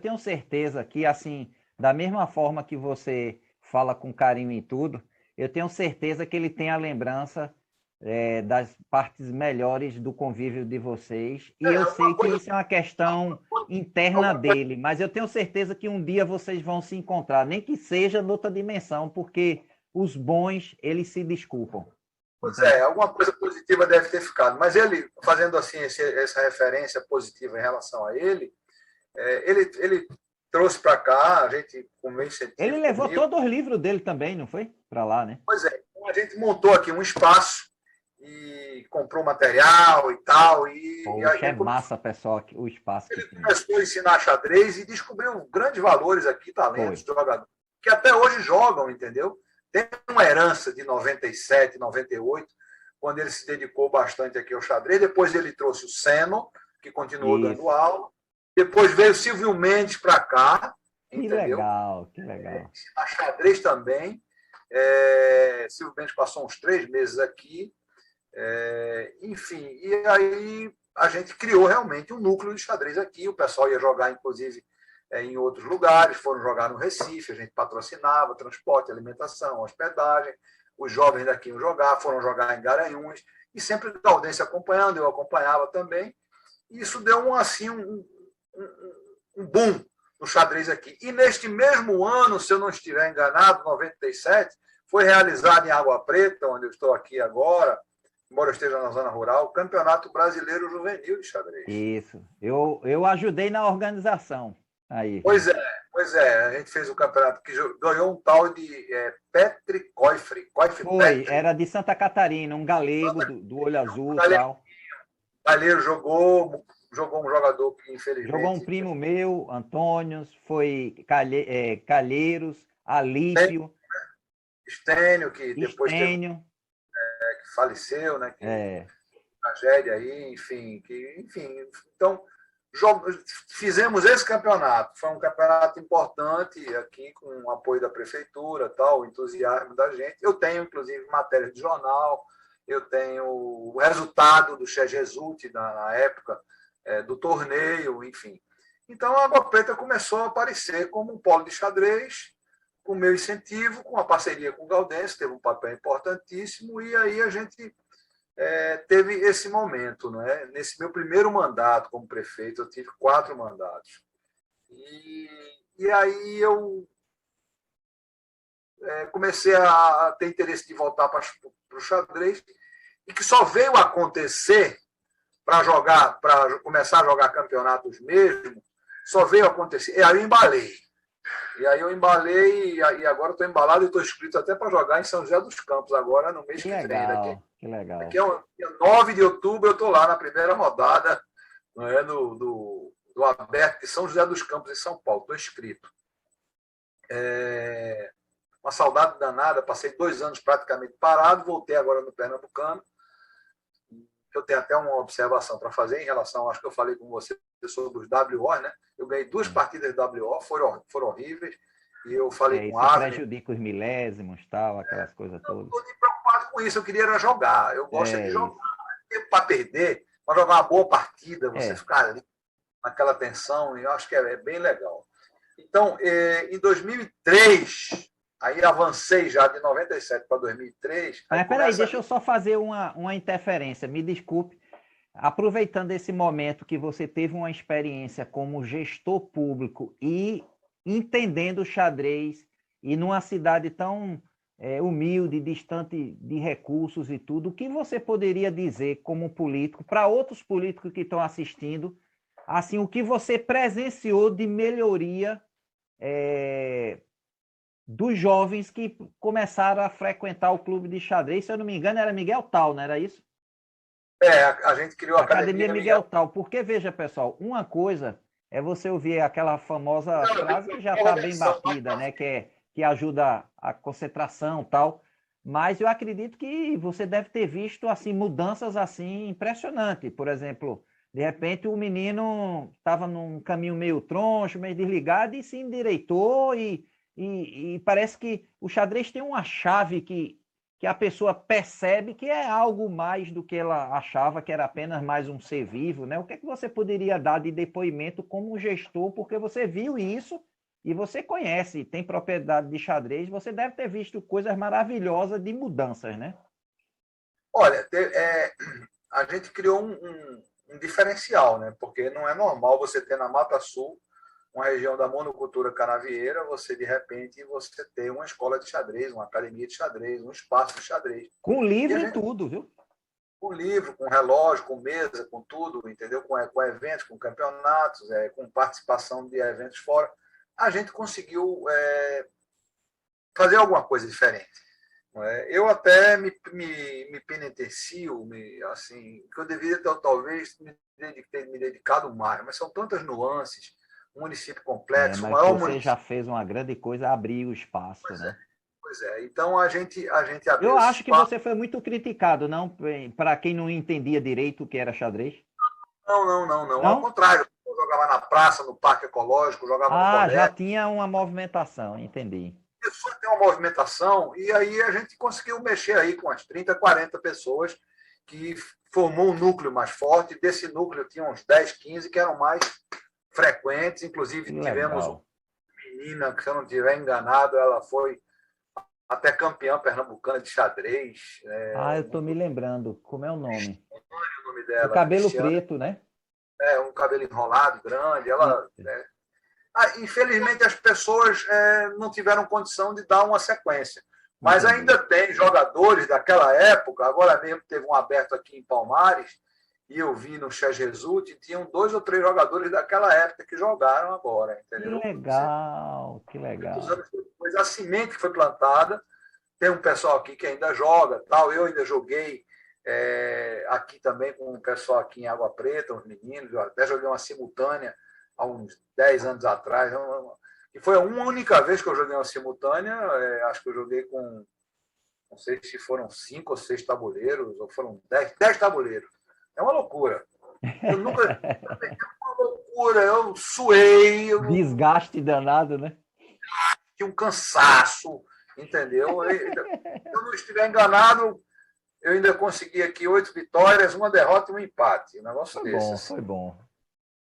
tenho certeza que, assim, da mesma forma que você fala com carinho e tudo, eu tenho certeza que ele tem a lembrança das partes melhores do convívio de vocês. E eu sei que isso é uma questão interna dele, mas eu tenho certeza que um dia vocês vão se encontrar, nem que seja noutra dimensão, porque os bons, eles se desculpam. Pois alguma coisa positiva deve ter ficado. Mas ele, fazendo assim essa referência positiva em relação a ele, ele trouxe para cá, a gente, com meu incentivo... Ele levou todos os livros dele também, não foi? Para lá, né? Pois é. Então a gente montou aqui um espaço e comprou material e tal. Poxa, é massa, pessoal, o espaço que ele tem. começou a ensinar xadrez e descobriu grandes valores aqui, talentos, jogadores, que até hoje jogam, entendeu? tem uma herança de 97, 98, quando ele se dedicou bastante aqui ao xadrez. Depois ele trouxe o Seno, que continuou dando aula. Depois veio o Silvio Mendes para cá, Que entendeu? legal, que legal. A xadrez também. Silvio Mendes passou uns 3 meses aqui. Enfim, e aí a gente criou realmente um núcleo de xadrez aqui. O pessoal ia jogar, inclusive, em outros lugares, foram jogar no Recife, a gente patrocinava transporte, alimentação, hospedagem. Os jovens daqui iam jogar, foram jogar em Garanhuns, e sempre a audiência acompanhando, eu acompanhava também. E isso deu um boom no xadrez aqui. E neste mesmo ano, se eu não estiver enganado, 97, foi realizado em Água Preta, onde eu estou aqui agora, embora eu esteja na zona rural, o Campeonato Brasileiro Juvenil de Xadrez. Isso. Eu ajudei na organização. Aí. Pois é. A gente fez um campeonato que ganhou um tal de Petri Koifre. Foi, era de Santa Catarina, um galego do olho azul e tal. O galego jogou um jogador que, infelizmente... Jogou um primo meu, Antônio, foi Calheiros, Alípio. Estênio, que depois Estênio. Que faleceu, né? Tragédia aí, enfim. Então, fizemos esse campeonato. Foi um campeonato importante aqui, com o apoio da prefeitura, tal, o entusiasmo da gente. Eu tenho, inclusive, matéria de jornal, eu tenho o resultado do Che Jesus na época do torneio, enfim. Então, a Água Preta começou a aparecer como um polo de xadrez, com o meu incentivo, com a parceria com o Gaudêncio, teve um papel importantíssimo, e aí a gente teve esse momento. Né? Nesse meu primeiro mandato como prefeito, eu tive 4 mandatos. E aí eu comecei a ter interesse de voltar para o xadrez, e que só veio acontecer para começar a jogar campeonatos mesmo, só veio acontecer. E aí eu embalei. E agora estou embalado e estou inscrito até para jogar em São José dos Campos, agora no mês que vem. Que legal. Daqui é 9 de outubro, eu estou lá na primeira rodada, né, do Aberto de São José dos Campos, em São Paulo. Estou inscrito. Uma saudade danada, passei 2 anos praticamente parado, voltei agora no Pernambucano. Eu tenho até uma observação para fazer em relação, acho que eu falei com você sobre os WO, né? Eu ganhei 2 partidas de WO, foram horríveis, e eu falei com a Avner. Prejudica os milésimos, tal, aquelas coisas todas. Eu estou preocupado com isso, eu queria era jogar, eu gosto de jogar. Para perder, para jogar uma boa partida, você ficar ali naquela tensão, eu acho que é bem legal. Então, em 2003... Aí avancei já de 97 para 2003. Mas peraí, deixa eu só fazer uma interferência, me desculpe. Aproveitando esse momento que você teve uma experiência como gestor público e entendendo o xadrez, e numa cidade tão humilde, distante de recursos e tudo, o que você poderia dizer como político, para outros políticos que estão assistindo, assim, o que você presenciou de melhoria dos jovens que começaram a frequentar o clube de xadrez? Se eu não me engano, era Miguel Tal, não era isso? A gente criou a Academia Miguel Tal. Porque, veja, pessoal, uma coisa é você ouvir aquela famosa frase que já está bem batida, né? Que ajuda a concentração e tal. Mas eu acredito que você deve ter visto assim, mudanças assim impressionantes. Por exemplo, de repente o menino estava num caminho meio troncho, meio desligado, e se endireitou, e parece que o xadrez tem uma chave que a pessoa percebe que é algo mais do que ela achava, que era apenas mais um ser vivo, né? O que é que você poderia dar de depoimento como gestor, porque você viu isso e você conhece, tem propriedade de xadrez, você deve ter visto coisas maravilhosas de mudanças, né? Olha, a gente criou um diferencial, né? Porque não é normal você ter na Mata Sul, uma região da monocultura canavieira, você, de repente, você ter uma escola de xadrez, uma academia de xadrez, um espaço de xadrez. Com livro e tudo, viu? Com livro, com relógio, com mesa, com tudo, entendeu? Com eventos, com campeonatos, com participação de eventos fora. A gente conseguiu fazer alguma coisa diferente. Eu até me penitencio, assim, que eu deveria talvez ter me dedicado mais, mas são tantas nuances, um município complexo, mas o maior você município. já fez uma grande coisa, abrir o espaço, né? Pois é, então a gente abriu Eu esse acho que espaço. você foi muito criticado, não? Para quem não entendia direito o que era xadrez. Não, não, não, não. Ao Não? contrário, eu jogava na praça, no parque ecológico, jogava no Ah, já colégio. tinha uma movimentação, entendi. Começou a ter uma movimentação e aí a gente conseguiu mexer aí com as 30, 40 pessoas que formou um núcleo mais forte. Desse núcleo tinha uns 10, 15 que eram mais frequentes. Inclusive Que tivemos uma legal. menina, que se eu não estiver enganado, ela foi até campeã pernambucana de xadrez. Ah, eu tô me lembrando. Como é o nome? O nome Do dela, cabelo Cristiane, preto, né? um cabelo enrolado, grande. Ela, Isso. infelizmente, as pessoas não tiveram condição de dar uma sequência. Mas Entendi. ainda tem jogadores daquela época. Agora mesmo teve um aberto aqui em Palmares, e eu vi no Chess Result, e tinham 2 ou 3 jogadores daquela época que jogaram agora, Que entendeu? legal, que Muitos legal. anos depois, a semente que foi plantada, tem um pessoal aqui que ainda joga, tal. Eu ainda joguei aqui também com um pessoal aqui em Água Preta, uns meninos. Eu até joguei uma simultânea há uns 10 anos atrás. E foi a única vez que eu joguei uma simultânea. Acho que eu joguei com, não sei se foram 5 ou 6 tabuleiros, ou foram 10 tabuleiros. É uma loucura. Eu nunca. É uma loucura. Eu suei, eu Desgaste danado, né? tinha um cansaço, entendeu? Se eu não estiver enganado, eu ainda consegui aqui 8 vitórias, uma derrota e um empate. Um negócio Foi desse, bom, assim. foi bom.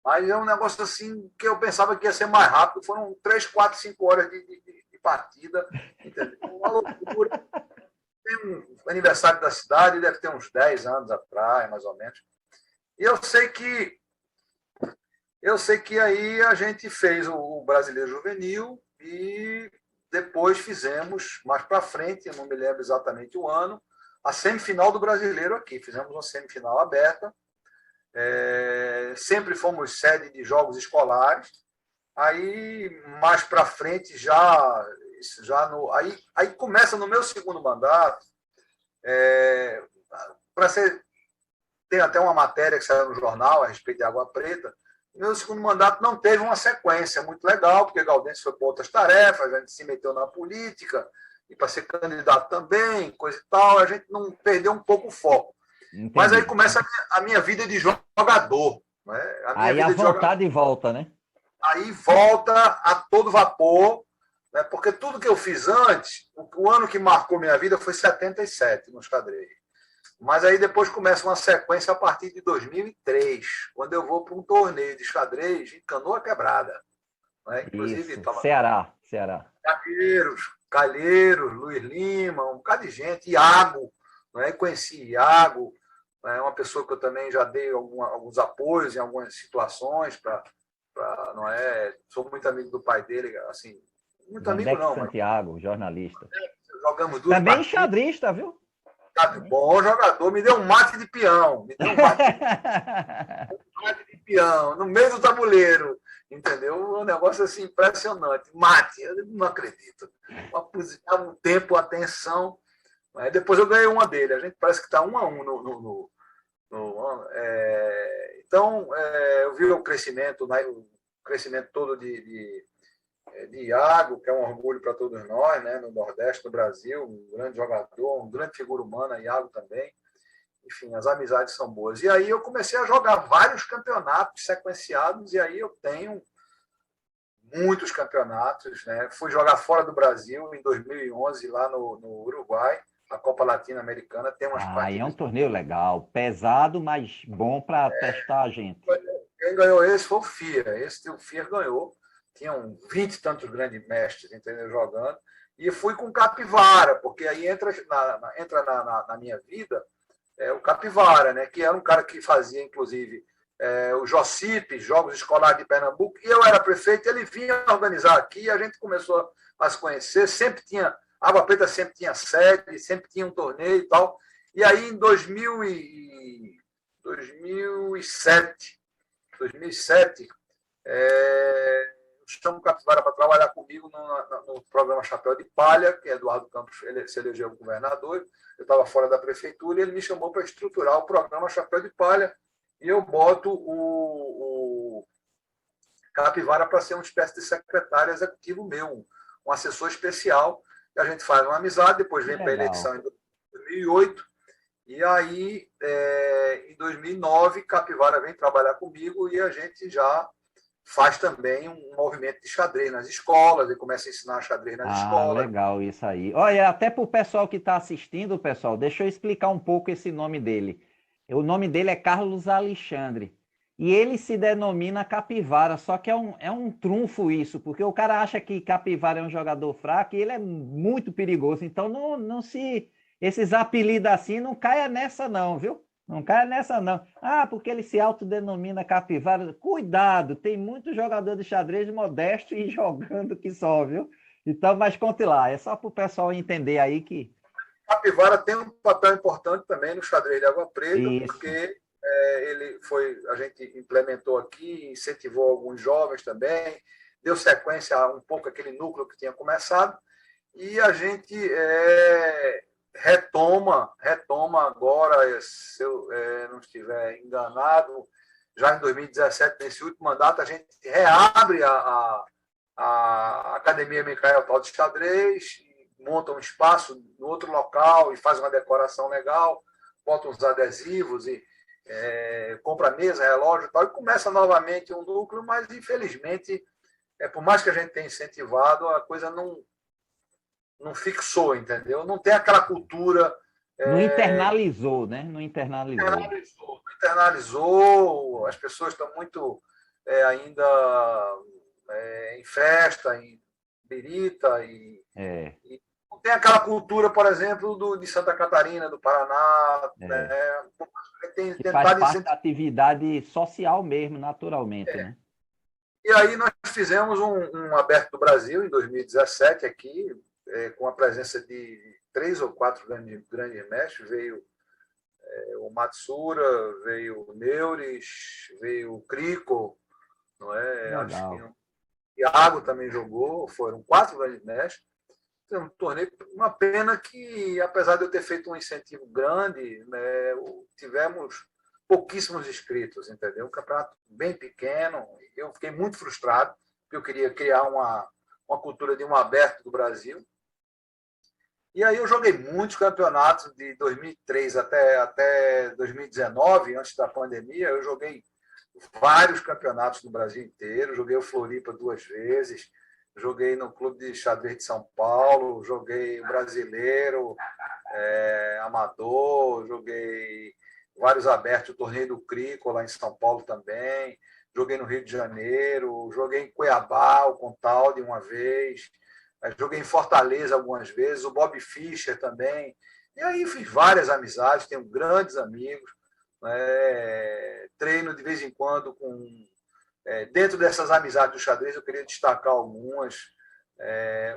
Mas é um negócio assim que eu pensava que ia ser mais rápido. Foram 3, 4, 5 horas de partida, entendeu? Uma loucura. Tem um aniversário da cidade, deve ter uns 10 anos atrás, mais ou menos. E eu sei que aí a gente fez o Brasileiro Juvenil e depois fizemos, mais para frente, eu não me lembro exatamente o ano, a semifinal do Brasileiro aqui. Fizemos uma semifinal aberta. Sempre fomos sede de jogos escolares. Aí, mais para frente, aí começa no meu segundo mandato. Para ser Tem até uma matéria que saiu no jornal a respeito de Água Preta. Meu segundo mandato não teve uma sequência muito legal, porque Gaudêncio foi para outras tarefas, a gente se meteu na política, e para ser candidato também, coisa e tal, a gente não perdeu um pouco o foco. Mas aí Entendi. começa a minha vida de jogador. Né? A minha Aí a vida de jogador. vontade volta, né? Aí volta a todo vapor, né? Porque tudo que eu fiz antes, o ano que marcou minha vida foi 77 no xadrez. Mas aí depois começa uma sequência a partir de 2003, quando eu vou para um torneio de xadrez em Canoa Quebrada. Né? Inclusive, Isso. estava Ceará, Ceará. Calheiros, Luiz Lima, um bocado de gente, Iago, né? Conheci Iago, né? Uma pessoa que eu também já dei alguns apoios em algumas situações, não é? Sou muito amigo do pai dele, assim, muito amigo Vandeque não, mas Santiago, jornalista. jogamos 2 Também partidas. xadrista, viu? Bom jogador, me deu um mate de peão, peão, no meio do tabuleiro, entendeu? Um negócio assim impressionante. Mate, eu não acredito. Um tempo, atenção. Depois eu ganhei uma dele. A gente parece que está 1-1 então, eu vi o crescimento, né, o crescimento todo de Iago, que é um orgulho para todos nós, né, no Nordeste do Brasil, um grande jogador, uma grande figura humana, Iago também. Enfim, as amizades são boas. E aí eu comecei a jogar vários campeonatos sequenciados, e aí eu tenho muitos campeonatos. Né? Fui jogar fora do Brasil em 2011, lá no Uruguai, a Copa Latino-Americana. Tem umas Ah, é um partidas. torneio legal, pesado, mas bom para testar a gente. Quem ganhou esse foi o FIA. O FIA ganhou. Tinham 20 e tantos grandes mestres, entendeu, jogando. E fui com Capivara, porque aí entra na minha vida o Capivara, né, que era um cara que fazia, inclusive, o Jocip, Jogos Escolares de Pernambuco, e eu era prefeito, ele vinha organizar aqui, e a gente começou a se conhecer, sempre tinha, Água Preta sempre tinha sede, sempre tinha um torneio e tal, e aí em 2007, eu chamo o Capivara para trabalhar comigo no programa Chapéu de Palha, que Eduardo Campos se elegeu governador. Eu estava fora da prefeitura e ele me chamou para estruturar o programa Chapéu de Palha, e eu boto o Capivara para ser uma espécie de secretário executivo meu, um assessor especial. a gente faz uma amizade, depois Que vem para a legal. eleição em 2008, e aí, em 2009, Capivara vem trabalhar comigo e a gente já faz também um movimento de xadrez nas escolas, ele começa a ensinar xadrez nas Ah, escolas. legal isso aí. Olha, até para o pessoal que está assistindo, pessoal, deixa eu explicar um pouco esse nome dele. O nome dele é Carlos Alexandre. E ele se denomina Capivara, só que é um trunfo isso, porque o cara acha que Capivara é um jogador fraco e ele é muito perigoso. Então não se. Esses apelidos assim não caia nessa, não, viu? Não caia nessa, não. Ah, porque ele se autodenomina Capivara. Cuidado, tem muito jogador de xadrez modesto e jogando que só, viu? Então, mas conte lá, é só para o pessoal entender aí que. Capivara tem um papel importante também no xadrez de Água Preta, Isso. porque a gente implementou aqui, incentivou alguns jovens também, deu sequência a um pouco aquele núcleo que tinha começado, e a gente retoma agora, se eu não estiver enganado, já em 2017, nesse último mandato, a gente reabre a Academia Micael Tal de Xadrez, monta um espaço no outro local e faz uma decoração legal, bota uns adesivos e compra mesa, relógio e tal, e começa novamente um núcleo, mas infelizmente, por mais que a gente tenha incentivado, a coisa não fixou, entendeu? Não tem aquela cultura. Não internalizou, né? Não internalizou. Internalizou, as pessoas estão muito ainda em festa, em birita, É, e não tem aquela cultura, por exemplo, de Santa Catarina, do Paraná, é. né? Tem Que faz tentado parte da incentivar. atividade social mesmo, naturalmente, né? E aí nós fizemos um Aberto do Brasil em 2017 aqui, com a presença de 3 ou 4 grandes mestres. Veio o Matsura, veio o Neuris, veio o Crico, não é? Acho que Legal. o Iago também jogou, foram 4 grandes mestres. Então, um torneio, uma pena que, apesar de eu ter feito um incentivo grande, né, tivemos pouquíssimos inscritos, entendeu? Um campeonato bem pequeno, eu fiquei muito frustrado, porque eu queria criar uma cultura de um aberto do Brasil. E aí eu joguei muitos campeonatos de 2003 até 2019, antes da pandemia, eu joguei vários campeonatos no Brasil inteiro, joguei o Floripa 2 vezes, joguei no Clube de Xadrez de São Paulo, joguei o Brasileiro, Amador, joguei vários abertos, o Torneio do Crico lá em São Paulo também, joguei no Rio de Janeiro, joguei em Cuiabá, o Contalde uma vez, joguei em Fortaleza algumas vezes, o Bob Fischer também. E aí fiz várias amizades, tenho grandes amigos, treino de vez em quando com. Dentro dessas amizades do xadrez, eu queria destacar algumas.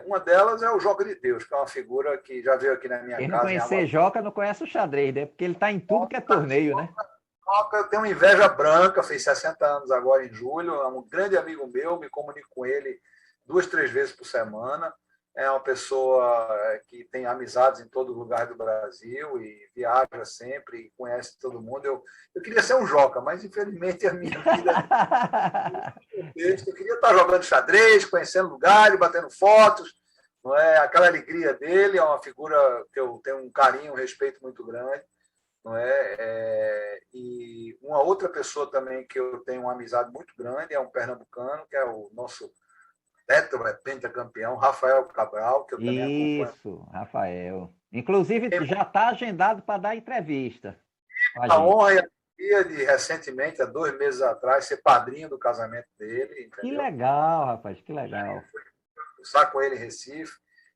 Uma delas é o Joca de Deus, que é uma figura que já veio aqui na minha Quem não casa em conhecer Água Joca não conhece o xadrez, né? Porque ele tá em tudo que é torneio, né? Joca. Eu tenho uma inveja branca, fez 60 anos agora em julho, é um grande amigo meu, me comunico com ele 2, 3 vezes por semana. É uma pessoa que tem amizades em todo lugar do Brasil e viaja sempre e conhece todo mundo. Eu queria ser um Joca, mas infelizmente a minha vida eu queria estar jogando xadrez, conhecendo lugares, batendo fotos, não é? Aquela alegria dele é uma figura que eu tenho um carinho, um respeito muito grande, não é? E uma outra pessoa também que eu tenho uma amizade muito grande é um pernambucano, que é o nosso pentacampeão, Rafael Cabral, que eu também acompanho. Isso, Rafael. Inclusive, já está agendado para dar entrevista com a A gente. honra e a alegria de, recentemente, há 2 meses atrás, ser padrinho do casamento dele, Que entendeu? legal, rapaz, que legal. Estar com ele em Recife,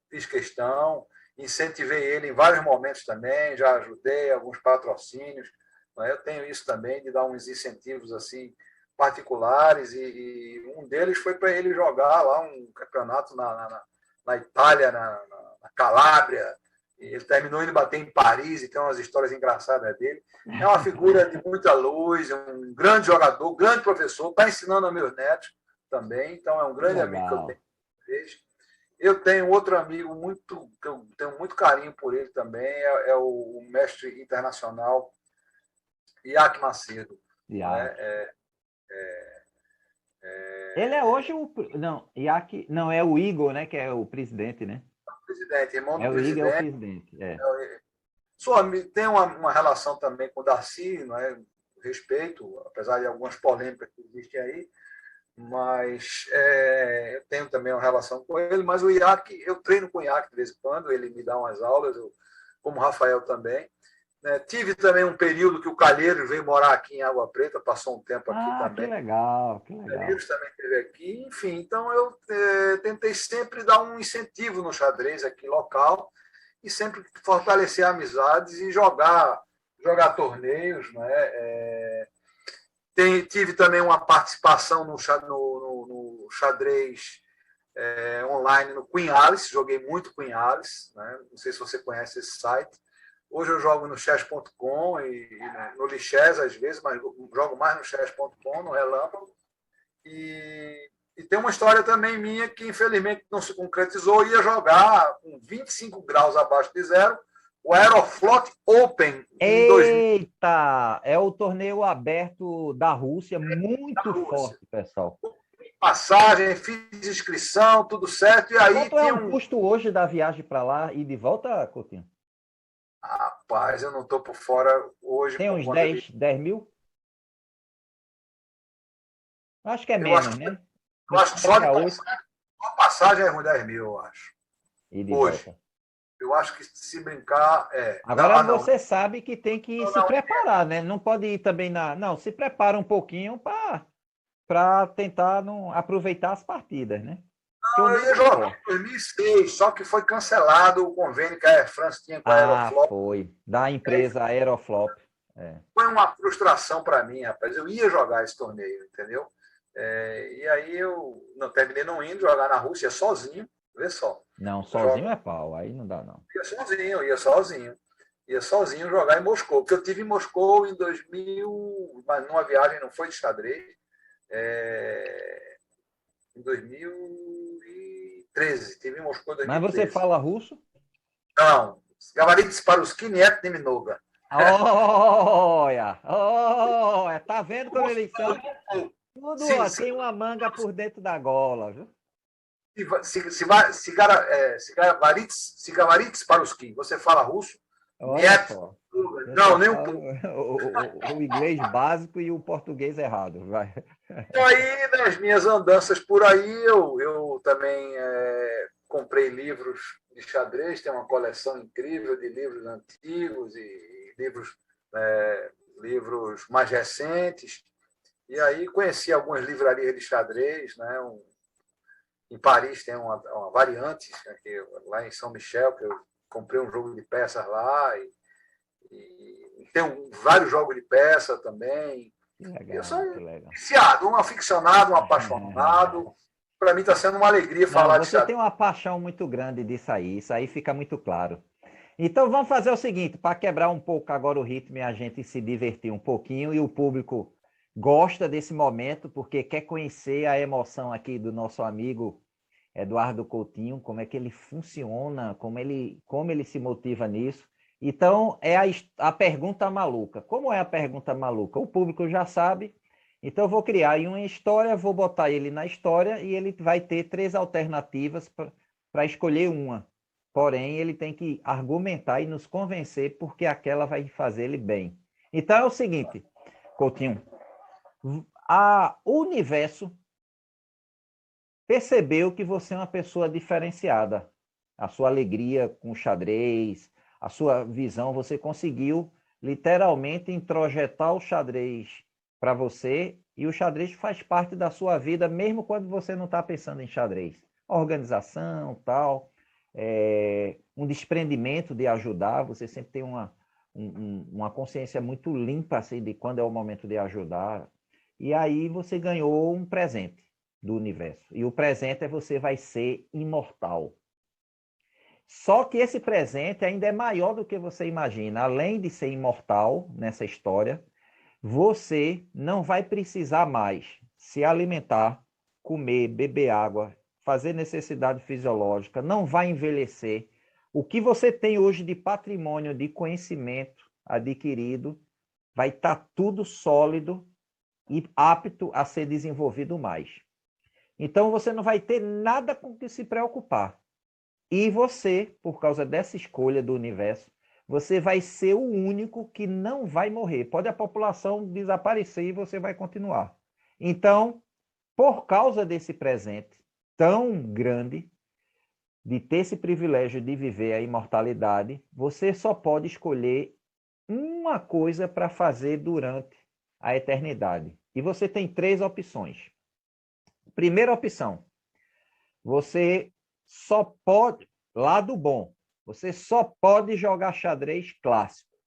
fiz questão, incentivei ele em vários momentos também, já ajudei alguns patrocínios. Eu tenho isso também, de dar uns incentivos assim particulares, e um deles foi para ele jogar lá um campeonato na Itália, na Calábria. E ele terminou indo bater em Paris, e tem umas histórias engraçadas dele. É uma figura de muita luz, um grande jogador, grande professor, está ensinando a meus netos também, então é um Que grande amigo que eu tenho. legal. Eu tenho outro amigo muito que eu tenho muito carinho por ele também, é o mestre internacional Iac Macedo. Não Iac. é? Ele é hoje o. Não, Iac. Não, é o Igor, né? Que é o presidente, né? presidente, irmão do É o Igor, é o presidente. presidente. É. Tem uma relação também com o Darcy, não é? Respeito, apesar de algumas polêmicas que existem aí, mas eu tenho também uma relação com ele. Mas o IAC, eu treino com o IAC de vez em quando, ele me dá umas aulas, como o Rafael também. Tive também um período que o Calheiros veio morar aqui em Água Preta, passou um tempo aqui Ah, que também. legal, que O legal. Calheiros também esteve aqui. Enfim, então eu tentei sempre dar um incentivo no xadrez aqui local e sempre fortalecer amizades e jogar torneios. Né? Tive também uma participação no xadrez online no Queen Alice, joguei muito Queen Alice, né? Não sei se você conhece esse site. Hoje eu jogo no chess.com e no Lichess às vezes, mas jogo mais no chess.com, no Relâmpago. E tem uma história também minha que infelizmente não se concretizou. Eu ia jogar com 25 graus abaixo de zero o Aeroflot Open em 2000. Eita! É o torneio aberto da Rússia, muito forte, pessoal. Passagem, fiz inscrição, tudo certo. E aí Quanto é tinha o custo hoje da viagem para lá e de volta, Coutinho? Rapaz, eu não estou por fora hoje Tem por uns conta de. 10 mil? Acho que é Eu acho menos, que, né? eu Uns acho que só 7 de a 8 passagem é 10 mil, eu acho. e de Hoje. volta. Eu acho que se brincar. Agora Não. você sabe que tem que Não, se não. preparar, né? Não pode ir também na. Não, se prepara um pouquinho para tentar não aproveitar as partidas, né? Porque o Eu ia nível é jogar forte. em 2006, só que foi cancelado o convênio que a Air France tinha com a Ah, Aeroflot. foi. Da E aí empresa Aeroflop. É. foi uma frustração para mim, rapaz. Eu ia jogar esse torneio, entendeu? E aí eu não terminei não indo jogar na Rússia sozinho, vê só. Não, Eu sozinho jogo, é pau, aí não dá, não. ia sozinho, ia sozinho. Ia sozinho jogar em Moscou, porque eu tive em Moscou em 2000, mas numa viagem não foi de xadrez, em 2013. Tive em Moscou em Mas você 2013. fala russo? Não, Gavarites para os Kiniet Neminoga. Olha, olha, tá vendo como eles são? Tudo, Se, ó, se, tem uma manga por dentro da gola, viu? se Gavarites para os Kim, você fala russo? Olha Niet, só. Eu não, só nem um falo pouco. o inglês básico e o português errado. Vai. E aí, nas minhas andanças por aí, eu também comprei livros de xadrez, tem uma coleção incrível de livros antigos e livros mais recentes. E aí conheci algumas livrarias de xadrez, né? Em Paris tem uma variante, né, lá em São Michel, que eu comprei um jogo de peças lá, e tem vários jogos de peça também. Que Eu sou legal, que um legal. viciado, um aficionado, um apaixonado. Para mim está sendo uma alegria Não, falar de você tem xadrez. uma paixão muito grande disso aí, isso aí fica muito claro. Então vamos fazer o seguinte, para quebrar um pouco agora o ritmo e a gente se divertir um pouquinho, e o público gosta desse momento, porque quer conhecer a emoção aqui do nosso amigo Eduardo Coutinho, como é que ele funciona, como ele se motiva nisso. Então, é a pergunta maluca. Como é a pergunta maluca? O público já sabe, então eu vou criar aí uma história, vou botar ele na história e ele vai ter 3 alternativas para escolher uma. Porém, ele tem que argumentar e nos convencer porque aquela vai fazer ele bem. Então é o seguinte, Coutinho, o universo percebeu que você é uma pessoa diferenciada. A sua alegria com o xadrez, a sua visão, você conseguiu literalmente introjetar o xadrez para você, e o xadrez faz parte da sua vida, mesmo quando você não está pensando em xadrez. Organização, tal, um desprendimento de ajudar, você sempre tem uma consciência muito limpa assim, de quando é o momento de ajudar. E aí você ganhou um presente do universo. E o presente é você vai ser imortal. Só que esse presente ainda é maior do que você imagina. Além de ser imortal nessa história, você não vai precisar mais se alimentar, comer, beber água, fazer necessidade fisiológica, não vai envelhecer. O que você tem hoje de patrimônio, de conhecimento adquirido, vai estar tudo sólido e apto a ser desenvolvido mais. Então você não vai ter nada com que se preocupar. E você, por causa dessa escolha do universo, você vai ser o único que não vai morrer. Pode a população desaparecer e você vai continuar. Então, por causa desse presente tão grande, de ter esse privilégio de viver a imortalidade, você só pode escolher uma coisa para fazer durante a eternidade. E você tem 3 opções. Primeira opção, você só pode, lado bom, você só pode jogar xadrez clássico,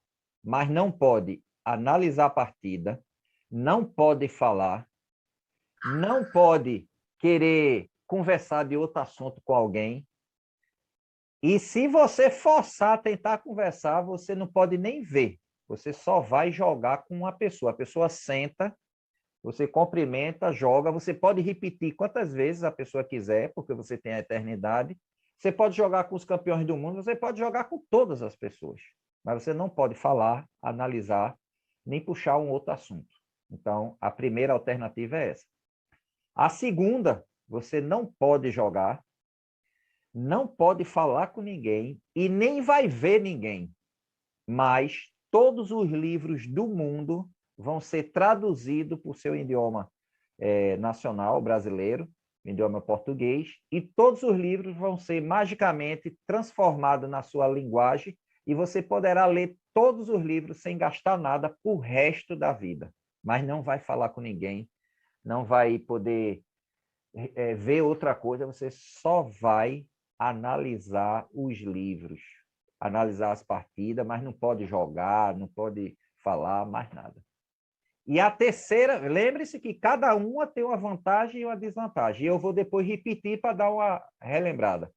mas não pode analisar a partida, não pode falar, não pode querer conversar de outro assunto com alguém. E se você forçar a tentar conversar, você não pode nem ver. Você só vai jogar com uma pessoa. A pessoa senta, você cumprimenta, joga. Você pode repetir quantas vezes a pessoa quiser, porque você tem a eternidade. Você pode jogar com os campeões do mundo, você pode jogar com todas as pessoas. Mas você não pode falar, analisar, nem puxar um outro assunto. Então, a primeira alternativa é essa. A segunda, você não pode jogar, não pode falar com ninguém e nem vai ver ninguém. Mas todos os livros do mundo vão ser traduzidos para o seu idioma nacional brasileiro, idioma português, e todos os livros vão ser magicamente transformados na sua linguagem e você poderá ler todos os livros sem gastar nada por resto da vida. Mas não vai falar com ninguém, não vai poder ver outra coisa, você só vai analisar os livros, analisar as partidas, mas não pode jogar, não pode falar mais nada. E a terceira, lembre-se que cada uma tem uma vantagem e uma desvantagem. E eu vou depois repetir para dar uma relembrada.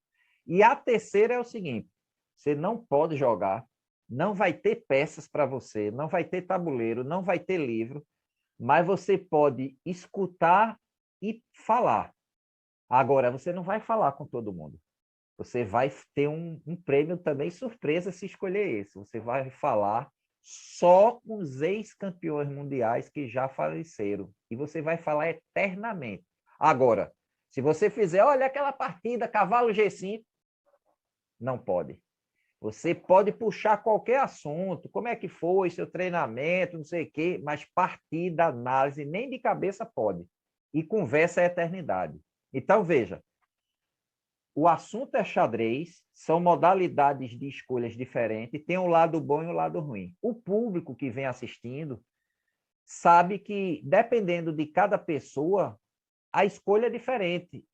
E a terceira é o seguinte: você não pode jogar, não vai ter peças para você, não vai ter tabuleiro, não vai ter livro, mas você pode escutar e falar. Agora, você não vai falar com todo mundo. Você vai ter um prêmio também surpresa se escolher esse. Você vai falar só com os ex-campeões mundiais que já faleceram. E você vai falar eternamente. Agora, se você fizer, olha aquela partida, cavalo G5, não pode. Você pode puxar qualquer assunto, como é que foi seu treinamento, não sei o quê, mas partida, análise, nem de cabeça pode. E conversa é eternidade. Então, veja, o assunto é xadrez, são modalidades de escolhas diferentes, tem o lado bom e o lado ruim. O público que vem assistindo sabe que, dependendo de cada pessoa, a escolha é diferente.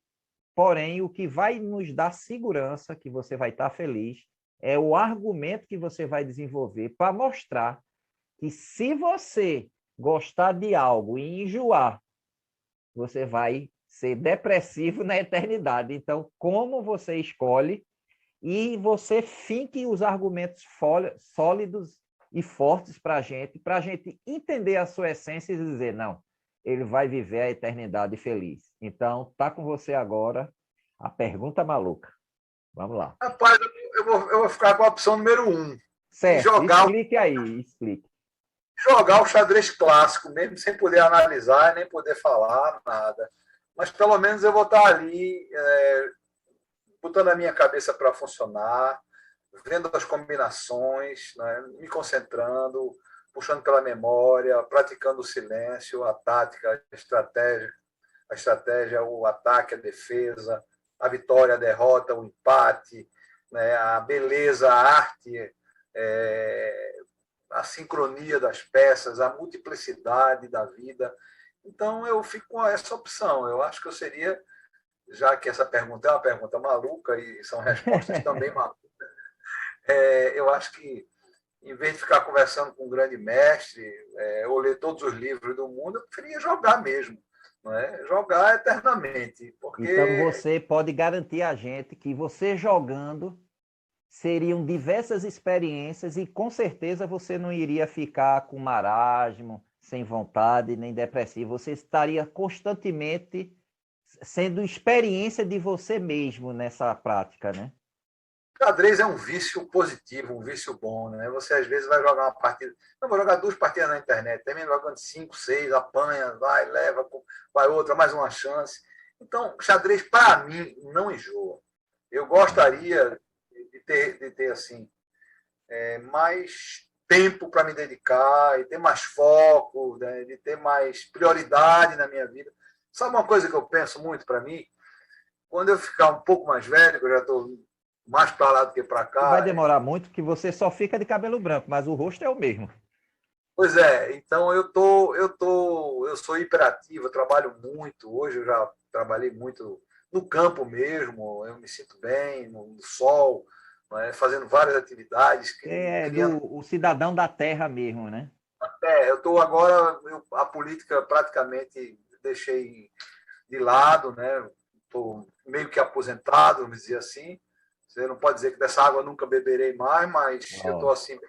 Porém, o que vai nos dar segurança, que você vai estar feliz, é o argumento que você vai desenvolver para mostrar que, se você gostar de algo e enjoar, você vai ser depressivo na eternidade. Então, como você escolhe e você finque os argumentos sólidos e fortes para a gente entender a sua essência e dizer, não, ele vai viver a eternidade feliz. Então, tá com você agora a pergunta maluca. Vamos lá. Rapaz, eu vou ficar com a opção número 1. Certo, explique aí, explique. Jogar o xadrez clássico, mesmo sem poder analisar, nem poder falar, nada. Mas pelo menos eu vou estar ali, botando a minha cabeça para funcionar, vendo as combinações, né, me concentrando, puxando pela memória, praticando o silêncio, a tática, a estratégia, o ataque, a defesa, a vitória, a derrota, o empate, né, a beleza, a arte, a sincronia das peças, a multiplicidade da vida. Então, eu fico com essa opção. Eu acho que eu seria, já que essa pergunta é uma pergunta maluca e são respostas também malucas, eu acho que, em vez de ficar conversando com um grande mestre ou ler todos os livros do mundo, eu preferia jogar mesmo. Não é? Jogar eternamente. Porque... Então, você pode garantir a gente que você jogando seriam diversas experiências e, com certeza, você não iria ficar com marasmo, sem vontade, nem depressivo. Você estaria constantemente sendo experiência de você mesmo nessa prática, né? Xadrez é um vício positivo, um vício bom, né? Você às vezes vai jogar uma partida, não vou jogar 2 partidas na internet, termina jogando 5, 6, apanha, vai, leva, vai outra, mais uma chance. Então, xadrez para mim não enjoa. Eu gostaria de ter assim, mais tempo para me dedicar, e ter mais foco, né, de ter mais prioridade na minha vida. Sabe uma coisa que eu penso muito para mim? Quando eu ficar um pouco mais velho, que eu já estou mais para lá do que para E vai cá. demorar muito, que você só fica de cabelo branco, mas o rosto é o mesmo. Pois então eu sou hiperativo, eu trabalho muito. Hoje eu já trabalhei muito no campo mesmo, eu me sinto bem, no sol, né, fazendo várias atividades, Você é criando. o cidadão da terra mesmo, né? Eu estou agora, a política praticamente deixei de lado, né? Estou meio que aposentado, vamos dizer assim. Você não pode dizer que dessa água eu nunca beberei mais, mas eu estou Ó, assim.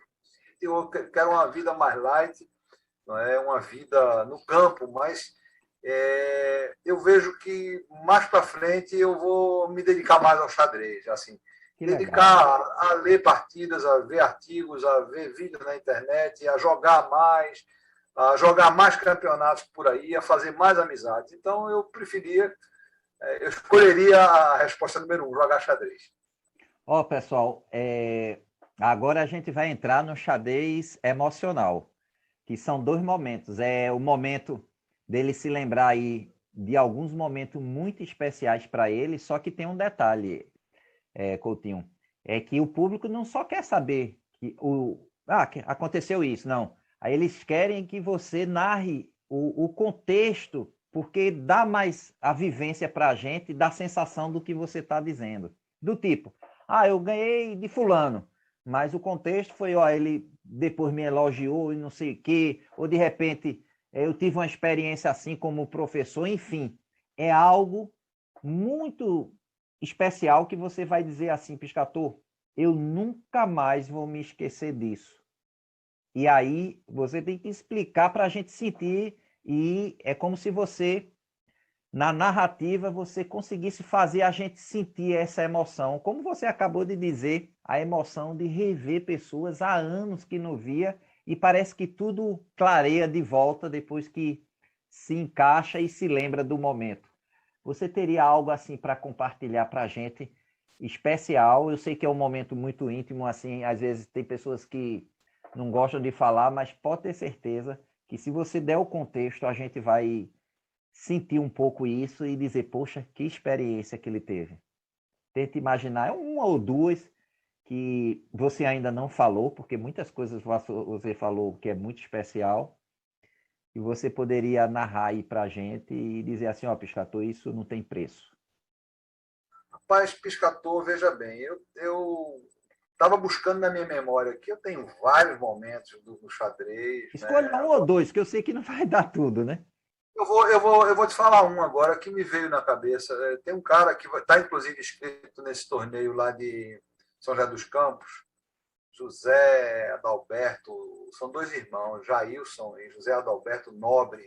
Eu quero uma vida mais light, não é uma vida no campo, mas eu vejo que mais para frente eu vou me dedicar mais ao xadrez, assim, que dedicar legal. a ler partidas, a ver artigos, a ver vídeos na internet, a jogar mais campeonatos por aí, a fazer mais amizades. Então eu escolheria a resposta número um, jogar xadrez. Ó, pessoal, agora a gente vai entrar no xadrez emocional, que são dois momentos. É o momento dele se lembrar aí de alguns momentos muito especiais para ele, só que tem um detalhe, Coutinho, é que o público não só quer saber que aconteceu isso, não. Aí eles querem que você narre o contexto, porque dá mais a vivência para a gente, dá a sensação do que você está dizendo. Do tipo, eu ganhei de fulano, mas o contexto foi, ele depois me elogiou e não sei o quê, ou de repente eu tive uma experiência assim como professor, enfim, é algo muito especial que você vai dizer assim, Piscator, eu nunca mais vou me esquecer disso. E aí você tem que explicar para a gente sentir, e é como se você, na narrativa, você conseguisse fazer a gente sentir essa emoção. Como você acabou de dizer, a emoção de rever pessoas há anos que não via, e parece que tudo clareia de volta depois que se encaixa e se lembra do momento. Você teria algo assim para compartilhar para a gente especial? Eu sei que é um momento muito íntimo, assim, às vezes tem pessoas que não gostam de falar, mas pode ter certeza que se você der o contexto, a gente vai sentir um pouco isso e dizer, poxa, que experiência que ele teve. Tente imaginar uma ou duas que você ainda não falou, porque muitas coisas você falou que é muito especial, e você poderia narrar aí para a gente e dizer assim, Piscator, isso não tem preço. Rapaz, Piscator, veja bem, eu estava buscando na minha memória aqui, eu tenho vários momentos do xadrez, Escolha né? um ou dois, que eu sei que não vai dar tudo, né? Eu vou te falar um agora que me veio na cabeça. Tem um cara que está, inclusive, inscrito nesse torneio lá de São José dos Campos, José Adalberto, são dois irmãos, Jailson e José Adalberto Nobre.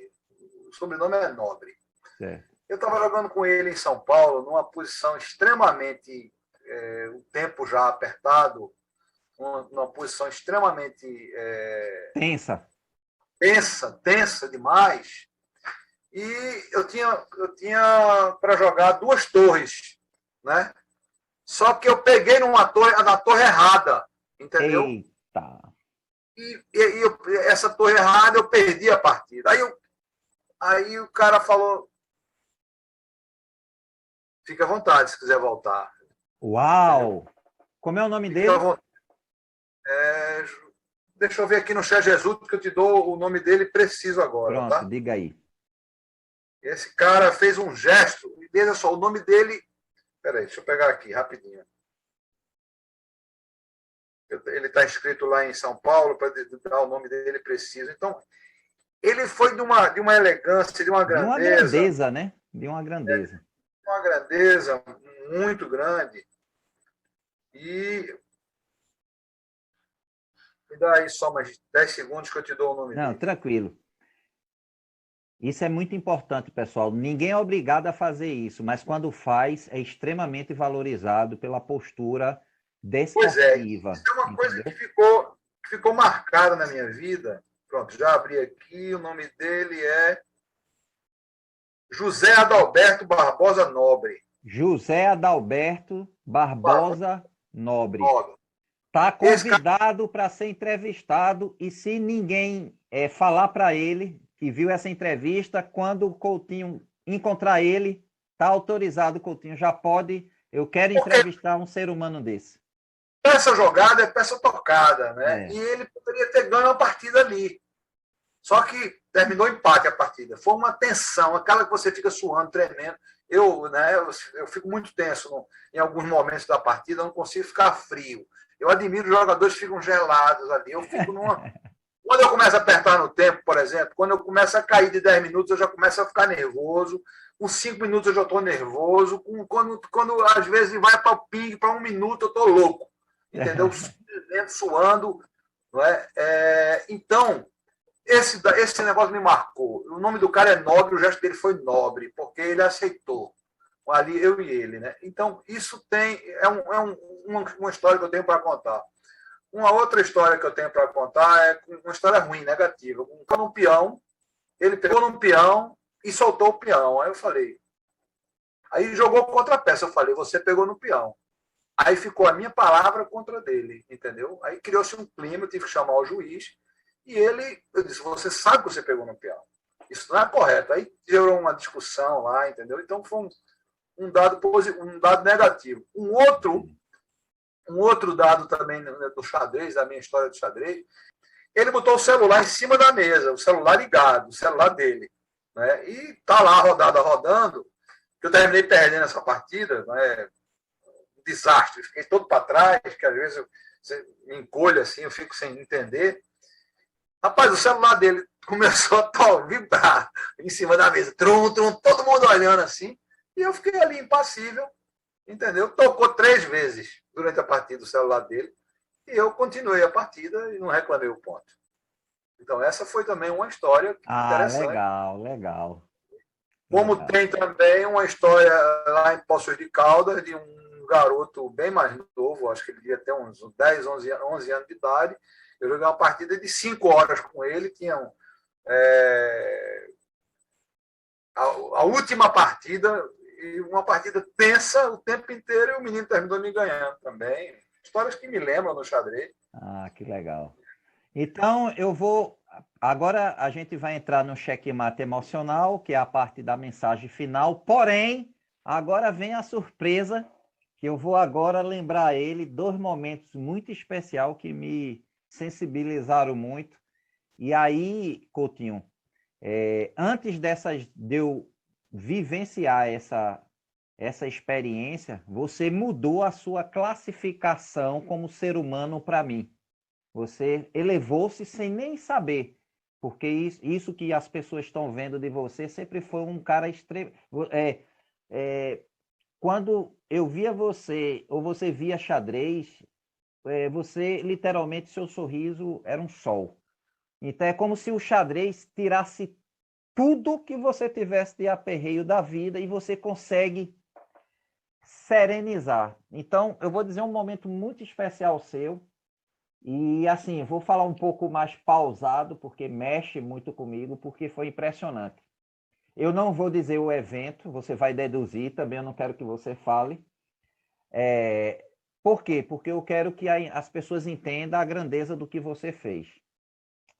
O sobrenome é Nobre. Certo. Eu estava jogando com ele em São Paulo, numa posição extremamente, o tempo já apertado, numa posição extremamente Tensa. tensa demais. E eu tinha para jogar duas torres, né? Só que eu peguei na torre errada, entendeu? Eita. Essa torre errada eu perdi a partida. Aí o cara falou: fica à vontade se quiser voltar, entendeu? Uau! Como é o nome Fica à dele? vontade. É, deixa eu ver aqui no Chat Jesus, que eu te dou o nome dele preciso agora, Pronto, tá? diga aí. Esse cara fez um gesto, e veja só, o nome dele. Peraí, deixa eu pegar aqui rapidinho. Ele está inscrito lá em São Paulo, para dar o nome dele preciso. Então, ele foi de uma elegância, De uma grandeza, né? De uma grandeza. de uma grandeza muito grande. E me dá aí só mais 10 segundos que eu te dou o nome Não, dele. tranquilo. Isso é muito importante, pessoal. Ninguém é obrigado a fazer isso, mas quando faz, é extremamente valorizado pela postura Pois é, desportiva, isso é uma coisa entendeu? que ficou marcada na minha vida. Pronto, já abri aqui, o nome dele é José Adalberto Barbosa Nobre. José Adalberto Barbosa Nobre. Está Esse cara, convidado para ser entrevistado e se ninguém falar para ele que viu essa entrevista, quando o Coutinho encontrar ele, está autorizado, Coutinho, já pode. Eu quero porque entrevistar um ser humano desse. peça jogada é peça tocada, né? E É. ele poderia ter ganho a partida ali. Só que terminou empate a partida. Foi uma tensão, aquela que você fica suando, tremendo. Eu fico muito tenso em alguns momentos da partida, eu não consigo ficar frio. Eu admiro os jogadores que ficam gelados ali. Eu fico numa. Quando eu começo a apertar no tempo, por exemplo, quando eu começo a cair de 10 minutos, eu já começo a ficar nervoso. Com 5 minutos eu já estou nervoso. Quando às vezes vai para o ping, para 1 minuto, eu estou louco. Entendeu? Suando. Não é? Então, esse negócio me marcou. O nome do cara é Nobre, o gesto dele foi nobre, porque ele aceitou. Ali, eu e ele. Né? Então, isso uma história que eu tenho para contar. Uma outra história que eu tenho para contar é uma história ruim, negativa. Um peão, ele pegou num peão e soltou o peão. Aí eu falei. Aí jogou contra a peça. Eu falei, você pegou no peão. Aí ficou a minha palavra contra a dele, entendeu? Aí criou-se um clima, eu tive que chamar o juiz. E eu disse, você sabe que você pegou no peão. Isso não é correto. Aí gerou uma discussão lá, entendeu? Então foi um dado negativo. Um outro dado também do xadrez, da minha história do xadrez, ele botou o celular em cima da mesa, o celular ligado, o celular dele. Né? E tá lá a rodada rodando, que eu terminei perdendo essa partida, né? Um desastre, fiquei todo para trás, que às vezes eu me encolho assim, eu fico sem entender. Rapaz, o celular dele começou a vibrar em cima da mesa, trum, trum, todo mundo olhando assim, e eu fiquei ali impassível, entendeu? Tocou 3 vezes durante a partida o celular dele, e eu continuei a partida e não reclamei o ponto. Então, essa foi também uma história Ah, interessante. legal, legal, Como legal. tem também uma história lá em Poços de Caldas, de um garoto bem mais novo, acho que ele devia ter uns 10, 11 anos de idade. Eu joguei uma partida de 5 horas com ele, tinham a última partida, e uma partida tensa o tempo inteiro, e o menino terminou me ganhando também. Histórias que me lembram no xadrez. Ah, que legal. Então, eu vou. Agora a gente vai entrar no checkmate emocional, que é a parte da mensagem final. Porém, agora vem a surpresa, que eu vou agora lembrar ele 2 momentos muito especiais que me sensibilizaram muito. E aí, Coutinho, antes de eu vivenciar essa experiência, você mudou a sua classificação como ser humano para mim. Você elevou-se sem nem saber, porque isso que as pessoas estão vendo de você sempre foi um cara extremo. Quando eu via você, ou você via xadrez, você literalmente, seu sorriso era um sol. Então é como se o xadrez tirasse tudo que você tivesse de aperreio da vida e você consegue serenizar. Então, eu vou dizer um momento muito especial seu. E assim, vou falar um pouco mais pausado, porque mexe muito comigo, porque foi impressionante. Eu não vou dizer o evento, você vai deduzir, também eu não quero que você fale. Por quê? Porque eu quero que as pessoas entendam a grandeza do que você fez.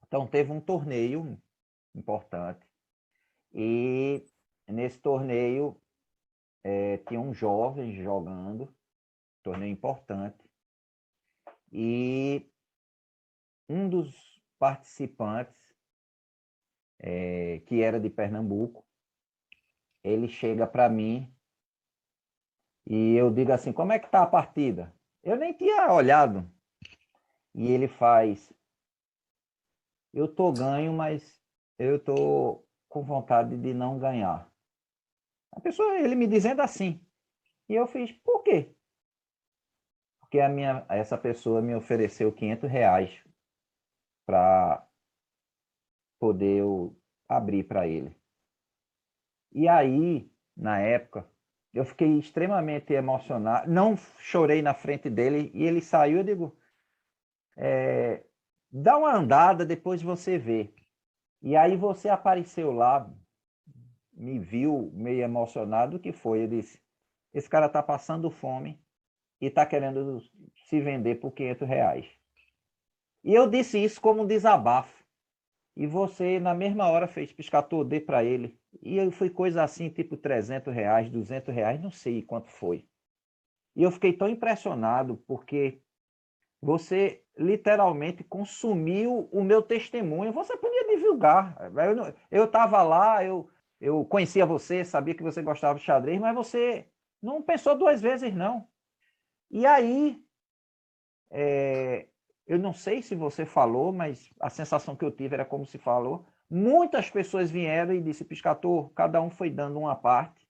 Então, teve um torneio importante, e nesse torneio tinha um jovem jogando, torneio importante, e um dos participantes, que era de Pernambuco, ele chega para mim e eu digo assim, como é que tá a partida? Eu nem tinha olhado. E ele faz, eu tô ganho, mas eu tô com vontade de não ganhar. A pessoa, ele me dizendo assim. E eu fiz, por quê? Porque essa pessoa me ofereceu R$ 500 para poder eu abrir para ele. E aí, na época, eu fiquei extremamente emocionado. Não chorei na frente dele e ele saiu. Eu digo, dá uma andada, depois você vê. E aí você apareceu lá, me viu meio emocionado. O que foi? Eu disse, esse cara está passando fome e está querendo se vender por R$ 500. E eu disse isso como um desabafo. E você, na mesma hora, fez piscator, dê para ele. E foi coisa assim, tipo R$ 300, R$ 200, não sei quanto foi. E eu fiquei tão impressionado, porque você literalmente consumiu o meu testemunho. Você podia divulgar. Eu estava lá, eu conhecia você, sabia que você gostava de xadrez, mas você não pensou duas vezes, não. E aí, eu não sei se você falou, mas a sensação que eu tive era como se falou. Muitas pessoas vieram e disse, Piscator, cada um foi dando uma parte,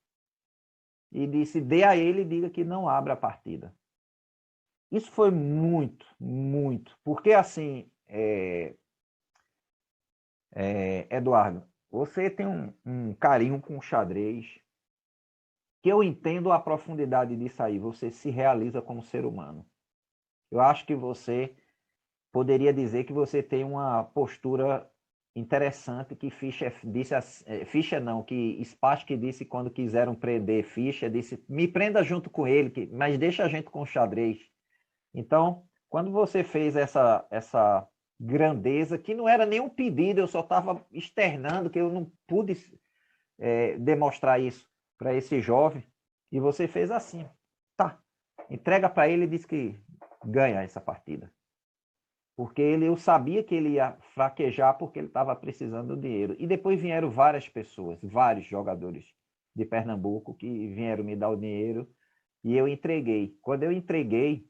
e disse, dê a ele e diga que não abra a partida. Isso foi muito, muito. Porque, assim, Eduardo, você tem um carinho com o xadrez, que eu entendo a profundidade disso aí. Você se realiza como ser humano. Eu acho que você poderia dizer que você tem uma postura interessante, que Fischer disse, Fischer não, que Spassky disse quando quiseram prender Fischer, disse, me prenda junto com ele, mas deixa a gente com o xadrez. Então, quando você fez essa grandeza, que não era nenhum pedido, eu só estava externando, que eu não pude demonstrar isso para esse jovem, e você fez assim, tá, entrega para ele e diz que ganha essa partida. Porque eu sabia que ele ia fraquejar porque ele estava precisando do dinheiro. E depois vieram várias pessoas, vários jogadores de Pernambuco que vieram me dar o dinheiro e eu entreguei. Quando eu entreguei,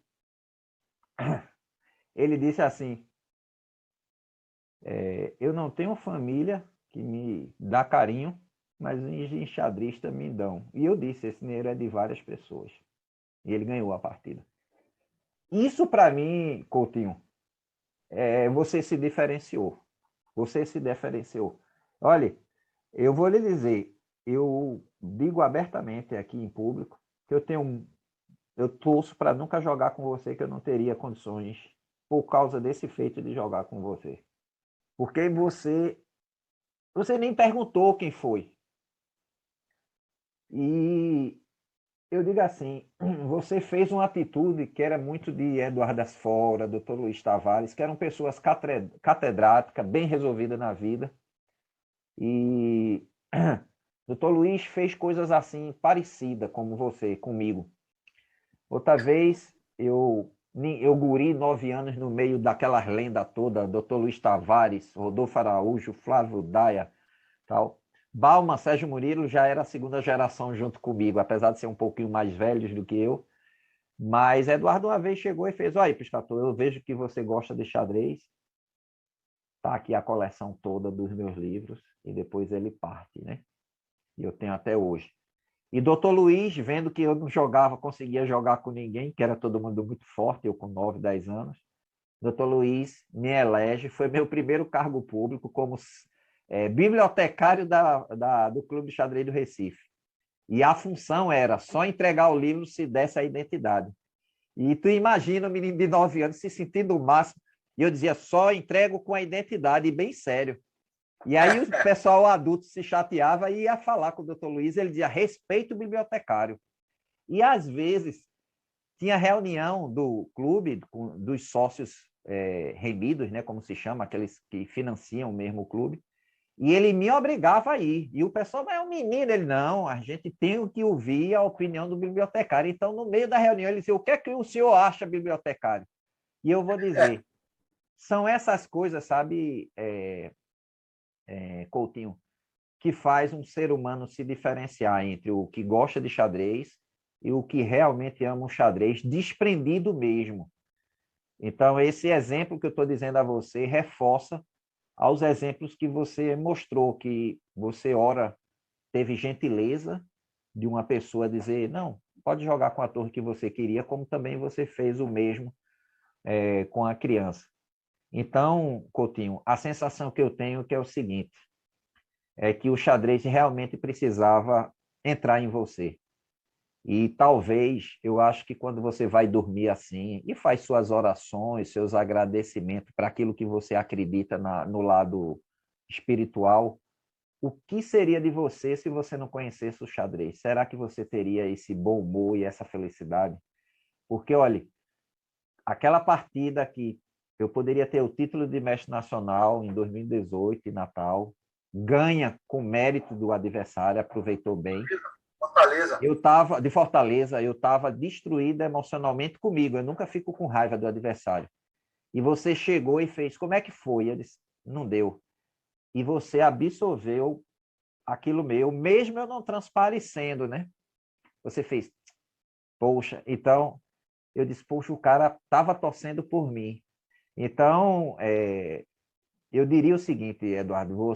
ele disse assim, eu não tenho família que me dá carinho, mas os enxadristas me dão. E eu disse, esse dinheiro é de várias pessoas. E ele ganhou a partida. Isso para mim, Coutinho, você se diferenciou. Você se diferenciou. Olha, eu vou lhe dizer, eu digo abertamente aqui em público que eu torço para nunca jogar com você, que eu não teria condições por causa desse feito de jogar com você. Porque você nem perguntou quem foi. E eu digo assim, você fez uma atitude que era muito de Eduardo Asfora, Dr. Luiz Tavares, que eram pessoas catedráticas, bem resolvidas na vida. E Dr. Luiz fez coisas assim, parecidas como você, comigo. Outra vez, eu guri 9 anos no meio daquelas lendas toda, Dr. Luiz Tavares, Rodolfo Araújo, Flávio Daia, tal. Balma, Sérgio Murilo já era a segunda geração junto comigo, apesar de ser um pouquinho mais velhos do que eu. Mas Eduardo uma vez chegou e fez, olha, Piscator, eu vejo que você gosta de xadrez, tá aqui a coleção toda dos meus livros, e depois ele parte, né? E eu tenho até hoje. E Dr. Luiz, vendo que eu não jogava, conseguia jogar com ninguém, que era todo mundo muito forte, eu com 9, 10 anos, Dr. Luiz me elege, foi meu primeiro cargo público como bibliotecário do Clube de Xadrez do Recife. E a função era só entregar o livro se desse a identidade. E tu imagina um menino de 9 anos se sentindo o máximo, e eu dizia, só entrego com a identidade, e bem sério. E aí o pessoal adulto se chateava e ia falar com o doutor Luiz, ele dizia, respeito o bibliotecário. E às vezes tinha reunião do clube, dos sócios remidos, né, como se chama, aqueles que financiam mesmo o clube, e ele me obrigava a ir. E o pessoal, mas é um menino, ele, não, a gente tem que ouvir a opinião do bibliotecário. Então, no meio da reunião, ele dizia, o que é que o senhor acha, bibliotecário? E eu vou dizer, são essas coisas, sabe, Coutinho, que faz um ser humano se diferenciar entre o que gosta de xadrez e o que realmente ama o xadrez, desprendido mesmo. Então, esse exemplo que eu estou dizendo a você reforça aos exemplos que você mostrou, que você, ora, teve gentileza de uma pessoa dizer, não, pode jogar com a torre que você queria, como também você fez o mesmo com a criança. Então, Coutinho, a sensação que eu tenho que é o seguinte, é que o xadrez realmente precisava entrar em você. E talvez, eu acho que quando você vai dormir assim e faz suas orações, seus agradecimentos para aquilo que você acredita no lado espiritual, o que seria de você se você não conhecesse o xadrez? Será que você teria esse bom humor e essa felicidade? Porque, olha, aquela partida que eu poderia ter o título de mestre nacional em 2018, em Natal, ganha com mérito do adversário, aproveitou bem. Fortaleza. Eu estava de Fortaleza, eu estava destruído emocionalmente comigo. Eu nunca fico com raiva do adversário. E você chegou e fez, como é que foi? Eu disse, não deu. E você absorveu aquilo meu, mesmo eu não transparecendo, né? Você fez, poxa, então eu disse, poxa, o cara estava torcendo por mim. Então, eu diria o seguinte, Eduardo,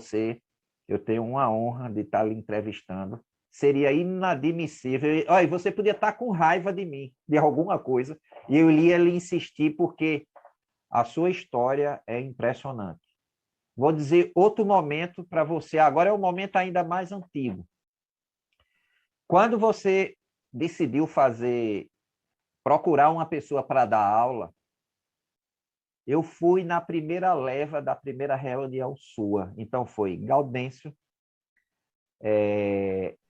eu tenho uma honra de estar lhe entrevistando. Seria inadmissível. Olha, você podia estar com raiva de mim, de alguma coisa, e eu ia lhe insistir, porque a sua história é impressionante. Vou dizer outro momento para você. Agora é o momento ainda mais antigo. Quando você decidiu procurar uma pessoa para dar aula, eu fui na primeira leva da primeira reunião sua. Então foi Gaudêncio,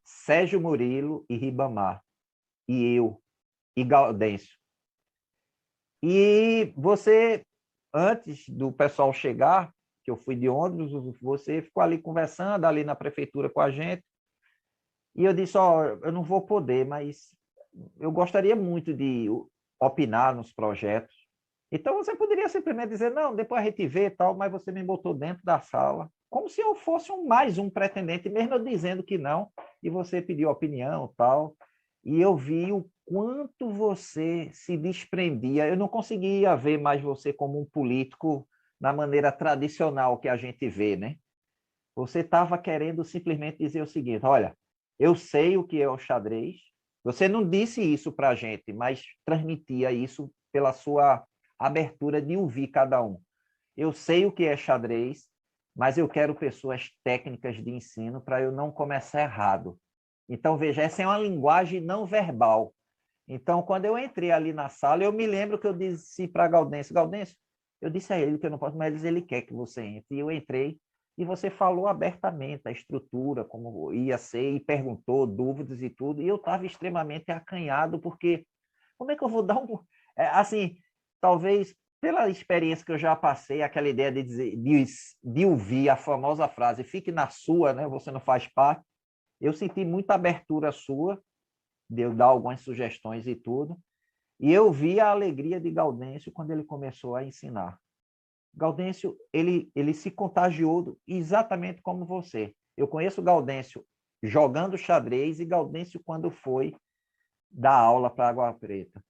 Sérgio Murilo e Ribamar. E eu, e Gaudêncio. E você, antes do pessoal chegar, que eu fui de ônibus, você ficou ali conversando, ali na prefeitura com a gente. E eu disse, eu não vou poder, mas eu gostaria muito de opinar nos projetos. Então você poderia simplesmente dizer, não, depois a gente vê e tal, mas você me botou dentro da sala, como se eu fosse mais um pretendente, mesmo eu dizendo que não, e você pediu opinião e tal. E eu vi o quanto você se desprendia. Eu não conseguia ver mais você como um político na maneira tradicional que a gente vê, né? Você estava querendo simplesmente dizer o seguinte, olha, eu sei o que é o xadrez, você não disse isso para a gente, mas transmitia isso pela sua abertura de ouvir cada um. Eu sei o que é xadrez, mas eu quero pessoas técnicas de ensino para eu não começar errado. Então, veja, essa é uma linguagem não verbal. Então, quando eu entrei ali na sala, eu me lembro que eu disse para Gaudêncio, eu disse a ele que eu não posso, mas ele quer que você entre. E eu entrei, e você falou abertamente a estrutura, como ia ser, e perguntou dúvidas e tudo, e eu estava extremamente acanhado, porque como é que eu vou dar um... assim, talvez pela experiência que eu já passei, aquela ideia de dizer, de ouvir a famosa frase, fique na sua, né? Você não faz parte. Eu senti muita abertura sua, de eu dar algumas sugestões e tudo, e eu vi a alegria de Gaudêncio quando ele começou a ensinar. Gaudêncio, ele se contagiou exatamente como você. Eu conheço Gaudêncio jogando xadrez e Gaudêncio quando foi dar aula para Água Preta.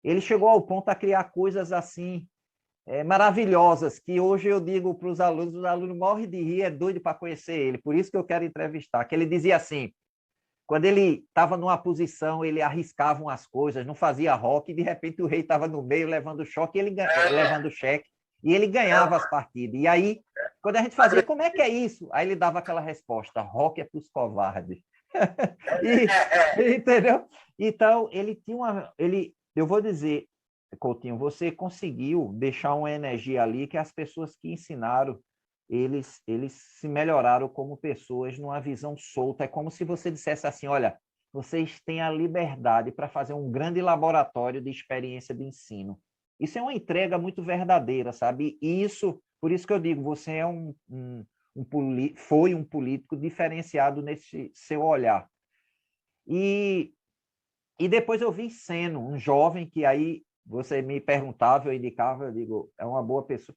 Ele chegou ao ponto a criar coisas assim maravilhosas, que hoje eu digo para os alunos morrem de rir, é doido para conhecer ele, por isso que eu quero entrevistar, que ele dizia assim, quando ele estava numa posição, ele arriscava umas coisas, não fazia roque, e de repente o rei estava no meio levando choque, levando cheque, e ele ganhava as partidas. E aí, quando a gente fazia, como é que é isso? Aí ele dava aquela resposta, roque é para os covardes. Entendeu? Então, ele tinha eu vou dizer, Coutinho, você conseguiu deixar uma energia ali que as pessoas que ensinaram eles se melhoraram como pessoas numa visão solta. É como se você dissesse assim, olha, vocês têm a liberdade para fazer um grande laboratório de experiência de ensino. Isso é uma entrega muito verdadeira, sabe? E isso, por isso que eu digo, você é foi um político diferenciado nesse seu olhar. E depois eu vi Seno, um jovem que aí você me perguntava, eu indicava, eu digo, é uma boa pessoa.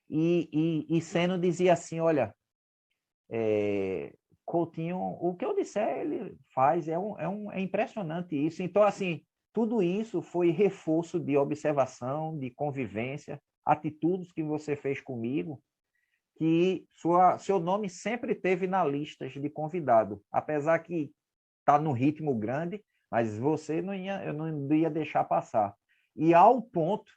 E Seno dizia assim, olha, Coutinho, o que eu disser ele faz, é impressionante isso. Então, assim, tudo isso foi reforço de observação, de convivência, atitudes que você fez comigo, que seu nome sempre teve na lista de convidado, apesar que está no ritmo grande, mas eu não ia deixar passar. E ao ponto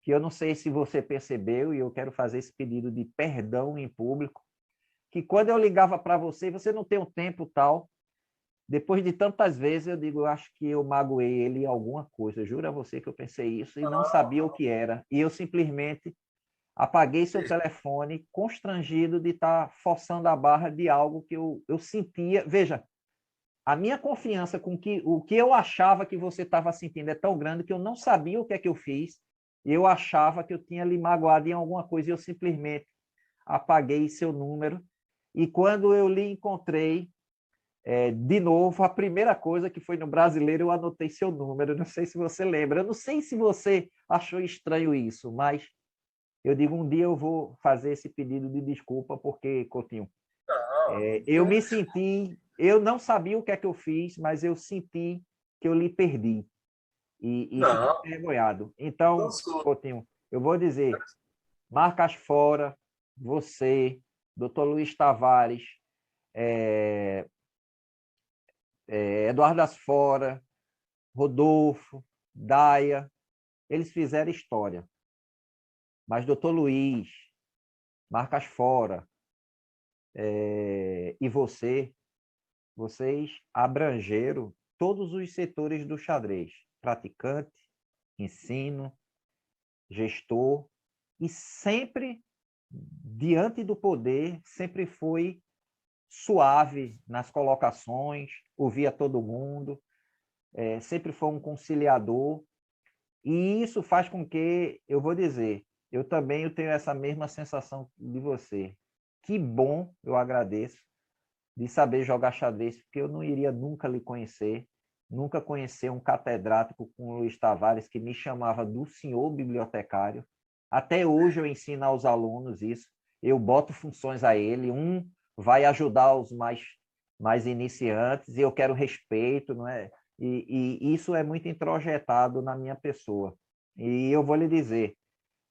que eu não sei se você percebeu, e eu quero fazer esse pedido de perdão em público, que quando eu ligava para você, você não tem o tempo tal, depois de tantas vezes eu digo, eu acho que eu magoei ele em alguma coisa, juro a você que eu pensei isso e não sabia o que era. E eu simplesmente apaguei seu telefone constrangido de estar forçando a barra de algo que eu sentia. Veja, a minha confiança com o que eu achava que você estava sentindo é tão grande que eu não sabia o que é que eu fiz. Eu achava que eu tinha lhe magoado em alguma coisa e eu simplesmente apaguei seu número. E quando eu lhe encontrei, de novo, a primeira coisa que foi no Brasileiro, eu anotei seu número. Não sei se você lembra. Eu não sei se você achou estranho isso, mas eu digo, um dia eu vou fazer esse pedido de desculpa, porque, Coutinho, eu me senti, eu não sabia o que é que eu fiz, mas eu senti que eu lhe perdi e fiquei Não, envergonhado. Então, não. Coutinho, eu vou dizer, Marcas Fora, você, Dr. Luiz Tavares, é, Eduardo Asfora, Rodolfo, Daia, eles fizeram história. Mas Dr. Luiz, Marcas Fora e vocês abrangeram todos os setores do xadrez: praticante, ensino, gestor, e sempre, diante do poder, sempre foi suave nas colocações, ouvia todo mundo, sempre foi um conciliador, e isso faz com que, eu vou dizer, eu tenho essa mesma sensação de você. Que bom, eu agradeço, de saber jogar xadrez, porque eu não iria nunca lhe conhecer, nunca conhecer um catedrático como o Luiz Tavares, que me chamava do senhor bibliotecário. Até hoje eu ensino aos alunos isso, eu boto funções a ele, um vai ajudar os mais iniciantes, e eu quero respeito, não é? E isso é muito introjetado na minha pessoa. E eu vou lhe dizer,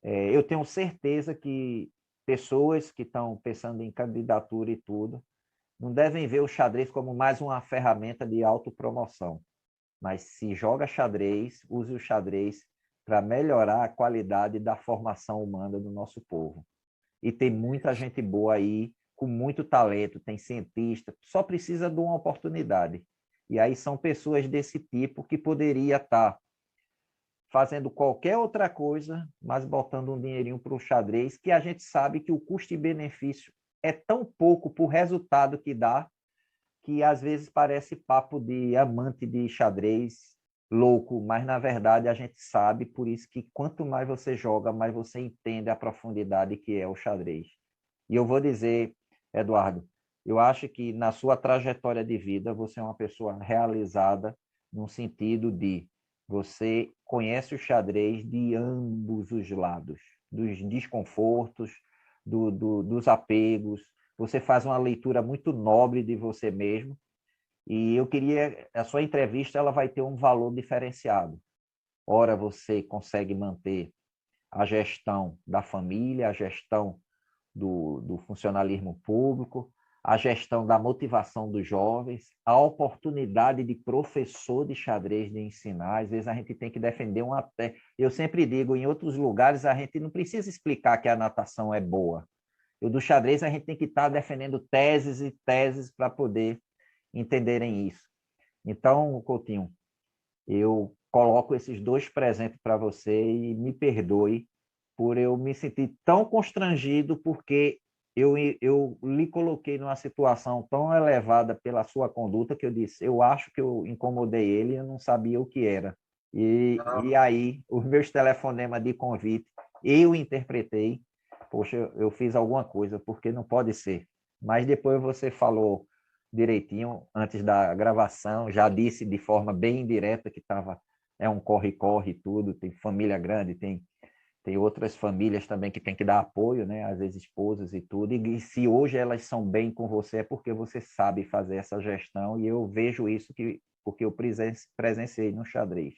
eu tenho certeza que pessoas que estão pensando em candidatura e tudo, não devem ver o xadrez como mais uma ferramenta de autopromoção, mas se joga xadrez, use o xadrez para melhorar a qualidade da formação humana do nosso povo. E tem muita gente boa aí, com muito talento, tem cientista, só precisa de uma oportunidade. E aí são pessoas desse tipo que poderia estar fazendo qualquer outra coisa, mas botando um dinheirinho para o xadrez, que a gente sabe que o custo e benefício é tão pouco para o resultado que dá, que às vezes parece papo de amante de xadrez louco, mas na verdade a gente sabe, por isso que quanto mais você joga, mais você entende a profundidade que é o xadrez. E eu vou dizer, Eduardo, eu acho que na sua trajetória de vida você é uma pessoa realizada no sentido de você conhece o xadrez de ambos os lados, dos desconfortos, dos apegos, você faz uma leitura muito nobre de você mesmo, e eu queria, a sua entrevista ela vai ter um valor diferenciado. Ora, você consegue manter a gestão da família, a gestão do funcionalismo público, a gestão da motivação dos jovens, a oportunidade de professor de xadrez de ensinar. Às vezes a gente tem que defender uma. Eu sempre digo, em outros lugares a gente não precisa explicar que a natação é boa. E o do xadrez a gente tem que estar defendendo teses e teses para poder entenderem isso. Então, Coutinho, eu coloco esses dois presentes para você e me perdoe por eu me sentir tão constrangido, porque eu lhe coloquei numa situação tão elevada pela sua conduta que eu disse, eu acho que eu incomodei ele e eu não sabia o que era. E aí, os meus telefonemas de convite, eu interpretei, poxa, eu fiz alguma coisa, porque não pode ser. Mas depois você falou direitinho, antes da gravação, já disse de forma bem indireta que é um corre-corre tudo, tem família grande, tem outras famílias também que tem que dar apoio, né? Às vezes esposas e tudo. E se hoje elas são bem com você, é porque você sabe fazer essa gestão, e eu vejo isso porque eu presenciei no xadrez.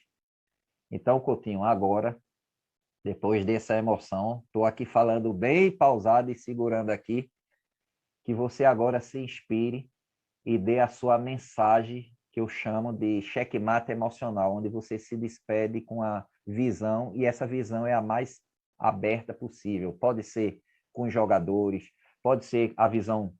Então, Coutinho, agora, depois dessa emoção, estou aqui falando bem pausado e segurando aqui, que você agora se inspire e dê a sua mensagem, que eu chamo de checkmate emocional, onde você se despede com a visão, e essa visão é a mais aberta possível. Pode ser com os jogadores, pode ser a visão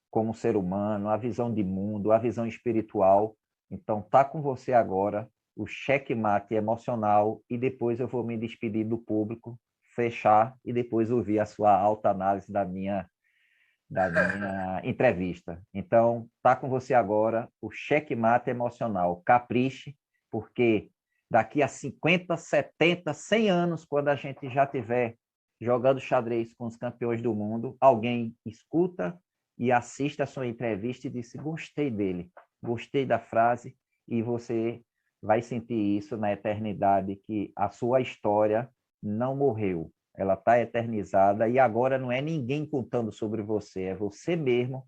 como ser humano, a visão de mundo, a visão espiritual. Então, tá com você agora o checkmate emocional, e depois eu vou me despedir do público, fechar e depois ouvir a sua alta análise da minha entrevista. Então, tá com você agora o checkmate emocional. Capriche, porque daqui a 50, 70, 100 anos, quando a gente já tiver jogando xadrez com os campeões do mundo, alguém escuta e assiste a sua entrevista e diz: gostei dele, gostei da frase, e você vai sentir isso na eternidade, que a sua história não morreu, ela está eternizada, e agora não é ninguém contando sobre você, é você mesmo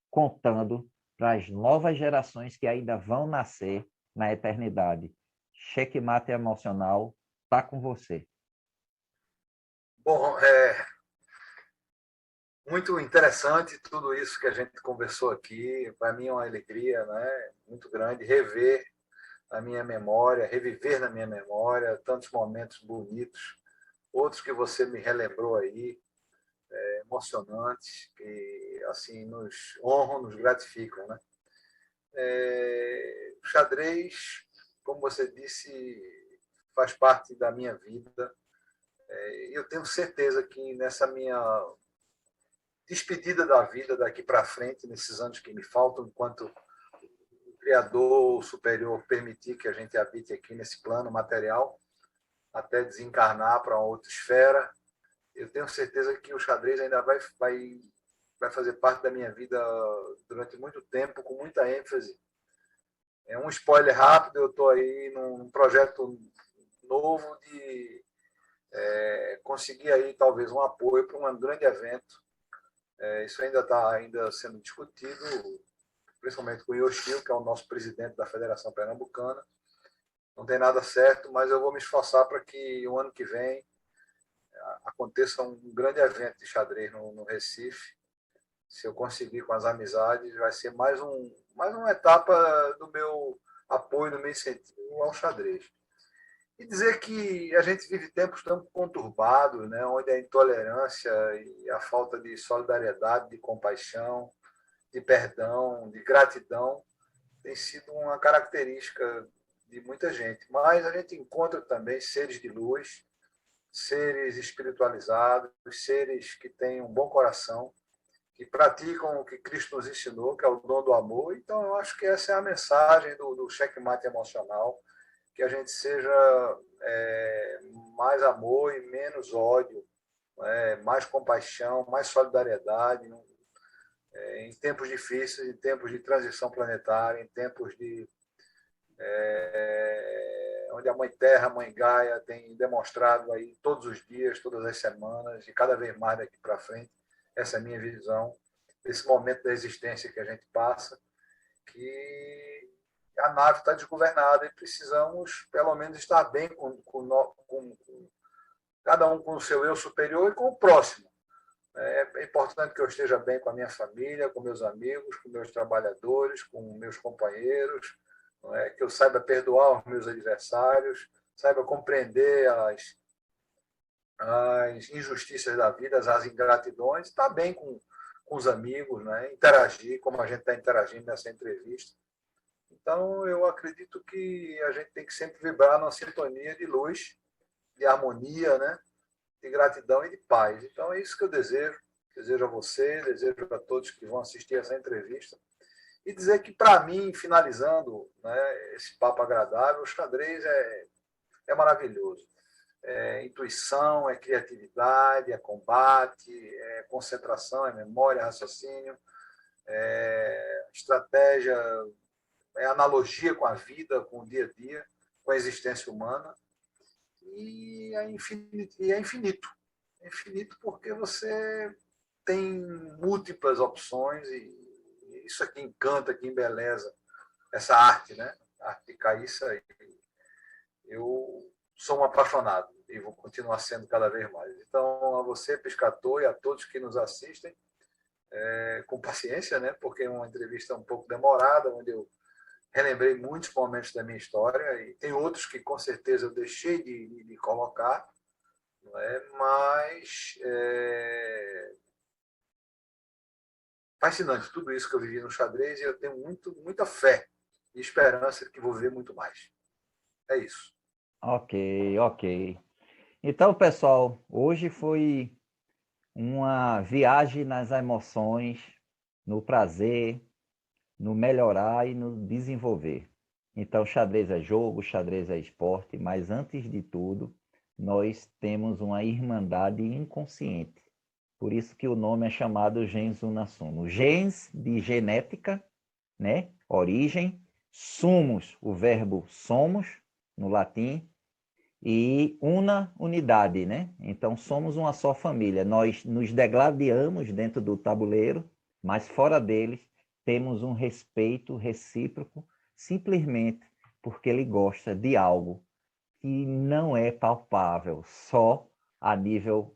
contando para as novas gerações que ainda vão nascer na eternidade. Checkmate emocional está com você. Bom, muito interessante tudo isso que a gente conversou aqui. Para mim é uma alegria, né, muito grande rever na minha memória, reviver na minha memória tantos momentos bonitos, outros que você me relembrou aí, emocionantes, que assim nos honram, nos gratificam, né? O xadrez, como você disse, faz parte da minha vida. Eu tenho certeza que nessa minha despedida da vida daqui para frente, nesses anos que me faltam, enquanto o Criador Superior permitir que a gente habite aqui nesse plano material, até desencarnar para uma outra esfera, eu tenho certeza que o xadrez ainda vai fazer parte da minha vida durante muito tempo, com muita ênfase. É um spoiler rápido, eu estou aí num projeto novo de conseguir aí talvez um apoio para um grande evento. Isso ainda está sendo discutido, principalmente com o Yoshio, que é o nosso presidente da Federação Pernambucana. Não tem nada certo, mas eu vou me esforçar para que o ano que vem aconteça um grande evento de xadrez no Recife. Se eu conseguir com as amizades, vai ser mais uma etapa do meu apoio, do meu incentivo ao xadrez. E dizer que a gente vive tempos tão conturbados, né, onde a intolerância e a falta de solidariedade, de compaixão, de perdão, de gratidão, tem sido uma característica de muita gente. Mas a gente encontra também seres de luz, seres espiritualizados, seres que têm um bom coração, que praticam o que Cristo nos ensinou, que é o dom do amor. Então, eu acho que essa é a mensagem do checkmate emocional, que a gente seja mais amor e menos ódio, mais compaixão, mais solidariedade, em tempos difíceis, em tempos de transição planetária, em tempos onde a Mãe Terra, a Mãe Gaia, tem demonstrado aí todos os dias, todas as semanas, e cada vez mais daqui para frente, essa é a minha visão, desse momento da existência que a gente passa, que a nave está desgovernada e precisamos, pelo menos, estar bem com cada um com o seu eu superior e com o próximo. É importante que eu esteja bem com a minha família, com meus amigos, com meus trabalhadores, com meus companheiros, que eu saiba perdoar os meus adversários, saiba compreender as injustiças da vida, as ingratidões, estar bem com os amigos, interagir como a gente está interagindo nessa entrevista. Então, eu acredito que a gente tem que sempre vibrar numa sintonia de luz, de harmonia, de gratidão e de paz. Então, é isso que eu desejo. Desejo a você, desejo a todos que vão assistir essa entrevista. E dizer que, para mim, finalizando esse papo agradável, o xadrez é maravilhoso. É intuição, é criatividade, é combate, é concentração, é memória, é raciocínio, é estratégia, é analogia com a vida, com o dia a dia, com a existência humana. E é infinito. É infinito porque você tem múltiplas opções e isso aqui encanta, que embeleza essa arte, né? A arte de Caiça. Eu sou um apaixonado e vou continuar sendo cada vez mais. Então, a você, pescador, e a todos que nos assistem, com paciência, né? Porque é uma entrevista um pouco demorada, onde eu relembrei muitos momentos da minha história e tem outros que com certeza eu deixei de colocar, não é? Mas fascinante tudo isso que eu vivi no xadrez e eu tenho muita fé e esperança de que vou ver muito mais. É isso. Ok, ok. Então, pessoal, hoje foi uma viagem nas emoções, no prazer, no melhorar e no desenvolver. Então, xadrez é jogo, xadrez é esporte, mas antes de tudo, nós temos uma irmandade inconsciente. Por isso que o nome é chamado gens una sumo. Gens de genética, né? Origem, sumos, o verbo somos, no latim, e una, unidade, né? Então somos uma só família. Nós nos degladiamos dentro do tabuleiro, mas fora deles temos um respeito recíproco, simplesmente porque ele gosta de algo que não é palpável, só a nível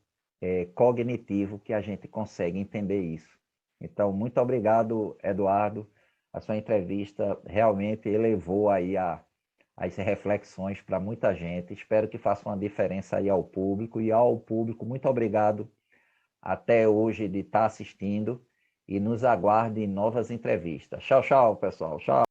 cognitivo que a gente consegue entender isso. Então, muito obrigado, Eduardo. A sua entrevista realmente elevou aí as reflexões para muita gente. Espero que faça uma diferença aí ao público. E ao público, muito obrigado até hoje de estar assistindo e nos aguarde em novas entrevistas. Tchau, tchau, pessoal. Tchau.